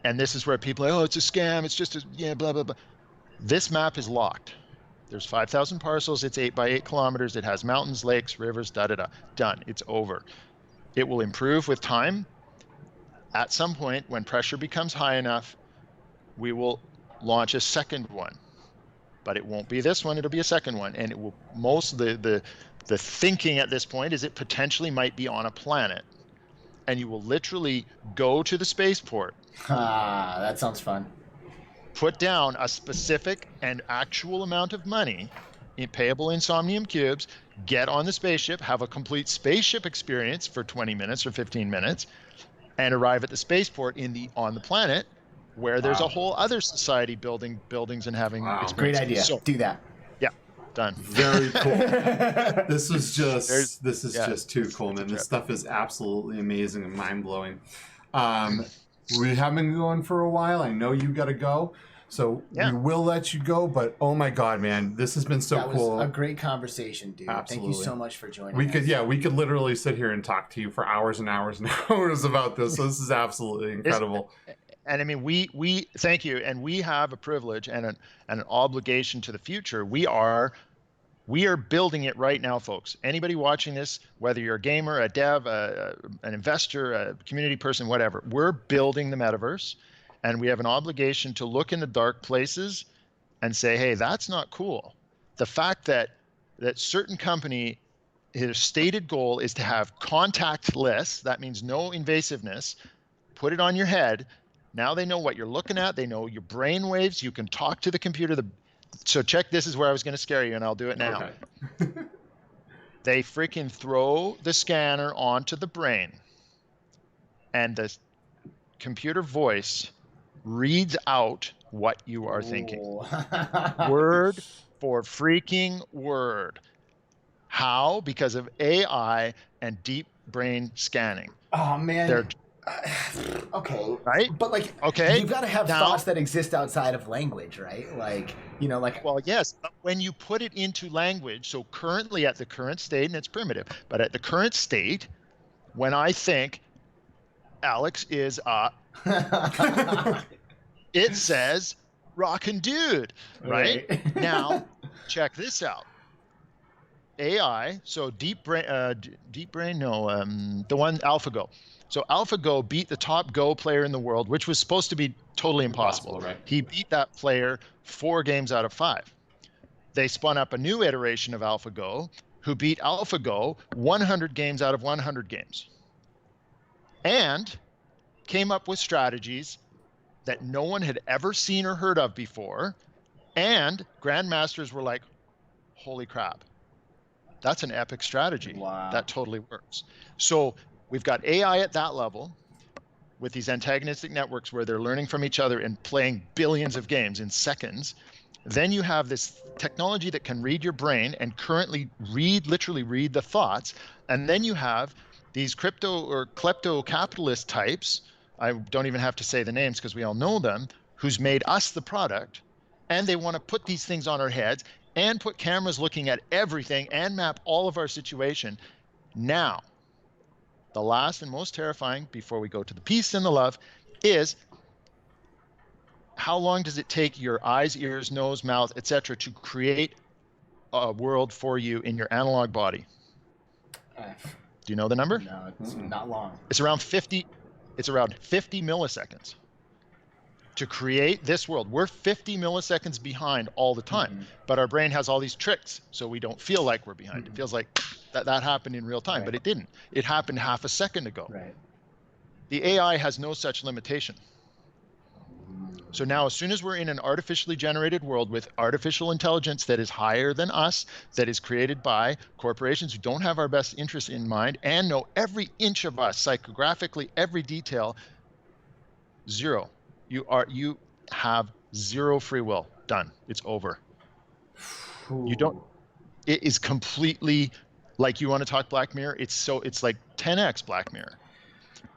and this is where people are like, oh, it's a scam, it's just blah, blah, blah. This map is locked. There's 5,000 parcels, it's 8 by 8 kilometers, it has mountains, lakes, rivers, done, it's over. It will improve with time. At some point, when pressure becomes high enough, we will launch a second one. But it won't be this one, it'll be a second one. And it will the thinking at this point is it potentially might be on a planet. And you will literally go to the spaceport. That sounds fun. Put down a specific and actual amount of money payable in Somnium cubes, get on the spaceship, have a complete spaceship experience for 20 minutes or 15 minutes, and arrive at the spaceport on the planet where there's a whole other society building buildings and having experiences. Great idea. So, do that. Yeah, done. Very cool. This is just too cool, man. This stuff is absolutely amazing and mind-blowing. We have been going for a while. I know you got to go. So we will let you go, but oh my God, man, this has been so cool. That was a great conversation, dude. Absolutely. Thank you so much for joining us. We could literally sit here and talk to you for hours and hours and hours about this. So this is absolutely incredible. And I mean, we thank you, and we have a privilege and an obligation to the future. We are building it right now, folks. Anybody watching this, whether you're a gamer, a dev, an investor, a community person, whatever, we're building the metaverse, and we have an obligation to look in the dark places and say, hey, that's not cool. The fact that certain company, his stated goal is to have contactless, that means no invasiveness, put it on your head. Now they know what you're looking at. They know your brain waves. You can talk to the computer. So check, this is where I was going to scare you, and I'll do it now. Okay. They freaking throw the scanner onto the brain, and the computer voice reads out what you are thinking. Word for freaking word. How? Because of AI and deep brain scanning. Oh, man. Okay. Right? But you've got to have thoughts that exist outside of language, right? Well, yes, but when you put it into language, so currently at the current state, and it's primitive, but at the current state, when I think Alex is it says rockin' dude, right? Now, check this out. AI, so the one AlphaGo. So AlphaGo beat the top Go player in the world, which was supposed to be totally impossible. Right? He beat that player 4 games out of 5. They spun up a new iteration of AlphaGo, who beat AlphaGo 100 games out of 100 games. And came up with strategies that no one had ever seen or heard of before. And grandmasters were like, holy crap, that's an epic strategy. Wow. That totally works. So we've got AI at that level with these antagonistic networks where they're learning from each other and playing billions of games in seconds. Then you have this technology that can read your brain and currently literally read the thoughts. And then you have these crypto or klepto capitalist types, I don't even have to say the names because we all know them, who's made us the product, and they want to put these things on our heads and put cameras looking at everything and map all of our situation. Now, the last and most terrifying, before we go to the peace and the love, is how long does it take your eyes, ears, nose, mouth, etc. to create a world for you in your analog body? Do you know the number? No, it's not long. It's around 50 milliseconds to create this world. We're 50 milliseconds behind all the time, but our brain has all these tricks, so we don't feel like we're behind. It feels like that happened in real time, but it didn't. It happened half a second ago. Right. The AI has no such limitation. So now, as soon as we're in an artificially generated world with artificial intelligence that is higher than us, that is created by corporations who don't have our best interests in mind and know every inch of us psychographically, every detail, zero. You have zero free will. Done. It's over. You don't. It is completely, like, you want to talk Black Mirror. It's like 10x Black Mirror.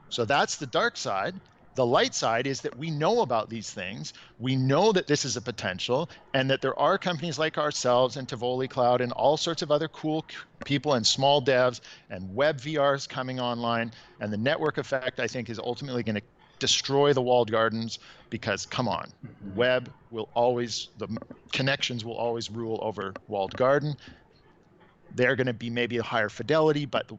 So that's the dark side. The light side is that we know about these things. We know that this is a potential, and that there are companies like ourselves and Tivoli Cloud and all sorts of other cool people and small devs and web VRs coming online. And the network effect, I think, is ultimately going to destroy the walled gardens, because, come on, web will always, the connections will always rule over walled garden. They're going to be maybe a higher fidelity, but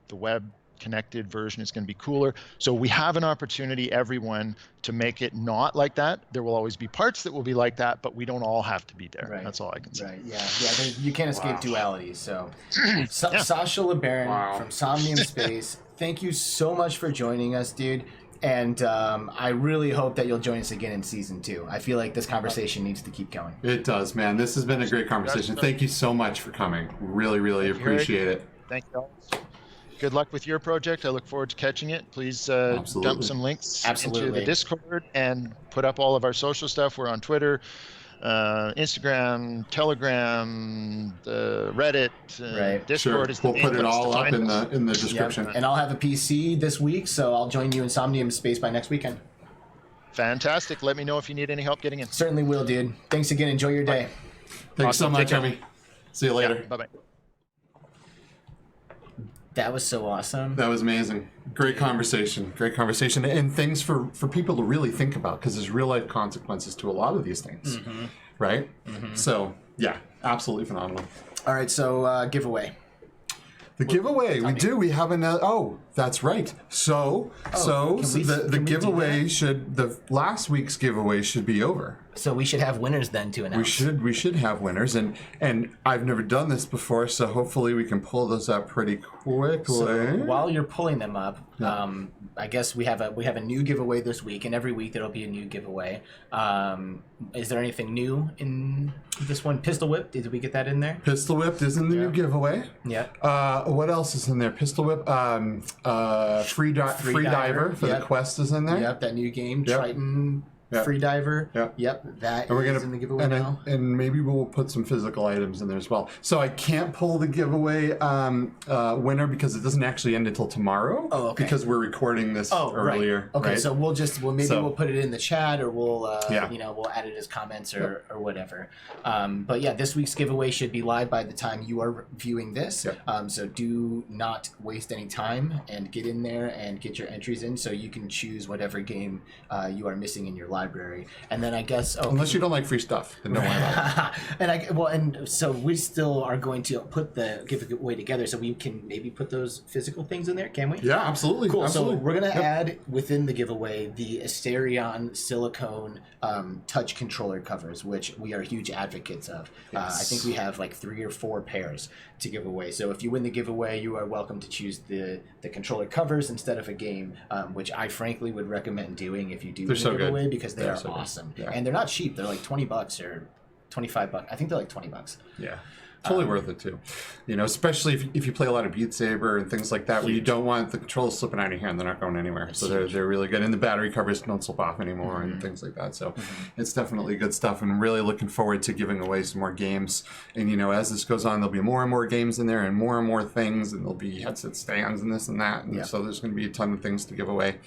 the web connected version is going to be cooler. So we have an opportunity, everyone, to make it not like that. There will always be parts that will be like that, but we don't all have to be there. Right. That's all I can say. Right. Yeah. You can't escape duality. So, Yeah. Sasha LeBaron from Somnium Space, thank you so much for joining us, dude. And I really hope that you'll join us again in season 2. I feel like this conversation needs to keep going. It does, man. This has been a great conversation. Thank you so much for coming. Really, really appreciate it. Thank you all. Good luck with your project. I look forward to catching it. Please dump some links into the Discord and put up all of our social stuff. We're on Twitter, Instagram, Telegram, Reddit, Discord. Sure. We'll put it all up in the description. Yep. And I'll have a PC this week, so I'll join you in Somnium Space by next weekend. Fantastic. Let me know if you need any help getting in. Certainly will, dude. Thanks again. Enjoy your day. Thanks so much, Emmy. See you later. Bye-bye. That was so awesome. That was amazing. Great conversation. Great conversation. And things for people to really think about, because there's real life consequences to a lot of these things. Right? So, yeah, absolutely phenomenal. All right, so giveaway. The giveaway, we have another. Oh, that's right. So the giveaway the last week's giveaway should be over. So we should have winners then to announce. We should have winners, and I've never done this before, so hopefully we can pull those up pretty quickly. So while you're pulling them up, I guess we have a new giveaway this week, and every week there'll be a new giveaway. Is there anything new in this one? Pistol Whip, did we get that in there? Pistol Whip is in the new giveaway. Yeah. What else is in there? Pistol Whip, Free Diver for the quest is in there. Yep, that new game, Triton. Free Diver. Yep. That is in the giveaway now. And maybe we'll put some physical items in there as well. So I can't pull the giveaway winner because it doesn't actually end until tomorrow. Oh, okay. Because we're recording this earlier. Right. Okay, right? so we'll put it in the chat, or we'll we'll add it as comments or whatever. But yeah, this week's giveaway should be live by the time you are viewing this. So do not waste any time and get in there and get your entries in, so you can choose whatever game you are missing in your library. And then I guess unless you don't like free stuff, then don't worry about it. And so we still are going to put the giveaway together, so we can maybe put those physical things in there, can we? Yeah, absolutely. Cool. Absolutely. So we're gonna add within the giveaway the Asterion silicone touch controller covers, which we are huge advocates of. Yes. I think we have like 3 or 4 pairs to give away. So if you win the giveaway, you are welcome to choose the controller covers instead of a game, which I frankly would recommend doing if you do win the giveaway, because they are awesome. Yeah. And they're not cheap. They're like $20 or $25. I think they're like $20. Yeah. Totally worth it too. Especially if you play a lot of Beat Saber and things like that, where you don't want the controls slipping out of your hand, they're not going anywhere. So they're really good. And the battery covers don't slip off anymore and things like that. So it's definitely good stuff, and really looking forward to giving away some more games. And as this goes on, there'll be more and more games in there and more things, and there'll be headset stands and this and that. And so there's going to be a ton of things to give away.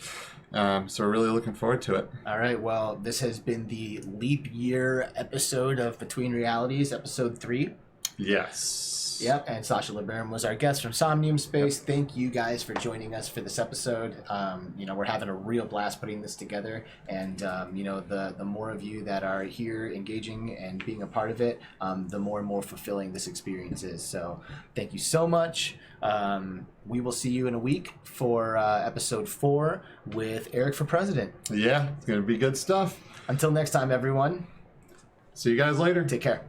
So we're really looking forward to it. All right. Well, this has been the leap year episode of Between Realities, episode 3. Yes. Yep. And Sasha LeBaron was our guest from Somnium Space. Yep. Thank you guys for joining us for this episode. We're having a real blast putting this together, and the more of you that are here engaging and being a part of it, the more and more fulfilling this experience is. So thank you so much. We will see you in a week for episode 4 with Eric for President. Yeah, it's going to be good stuff. Until next time, everyone. See you guys later. Take care.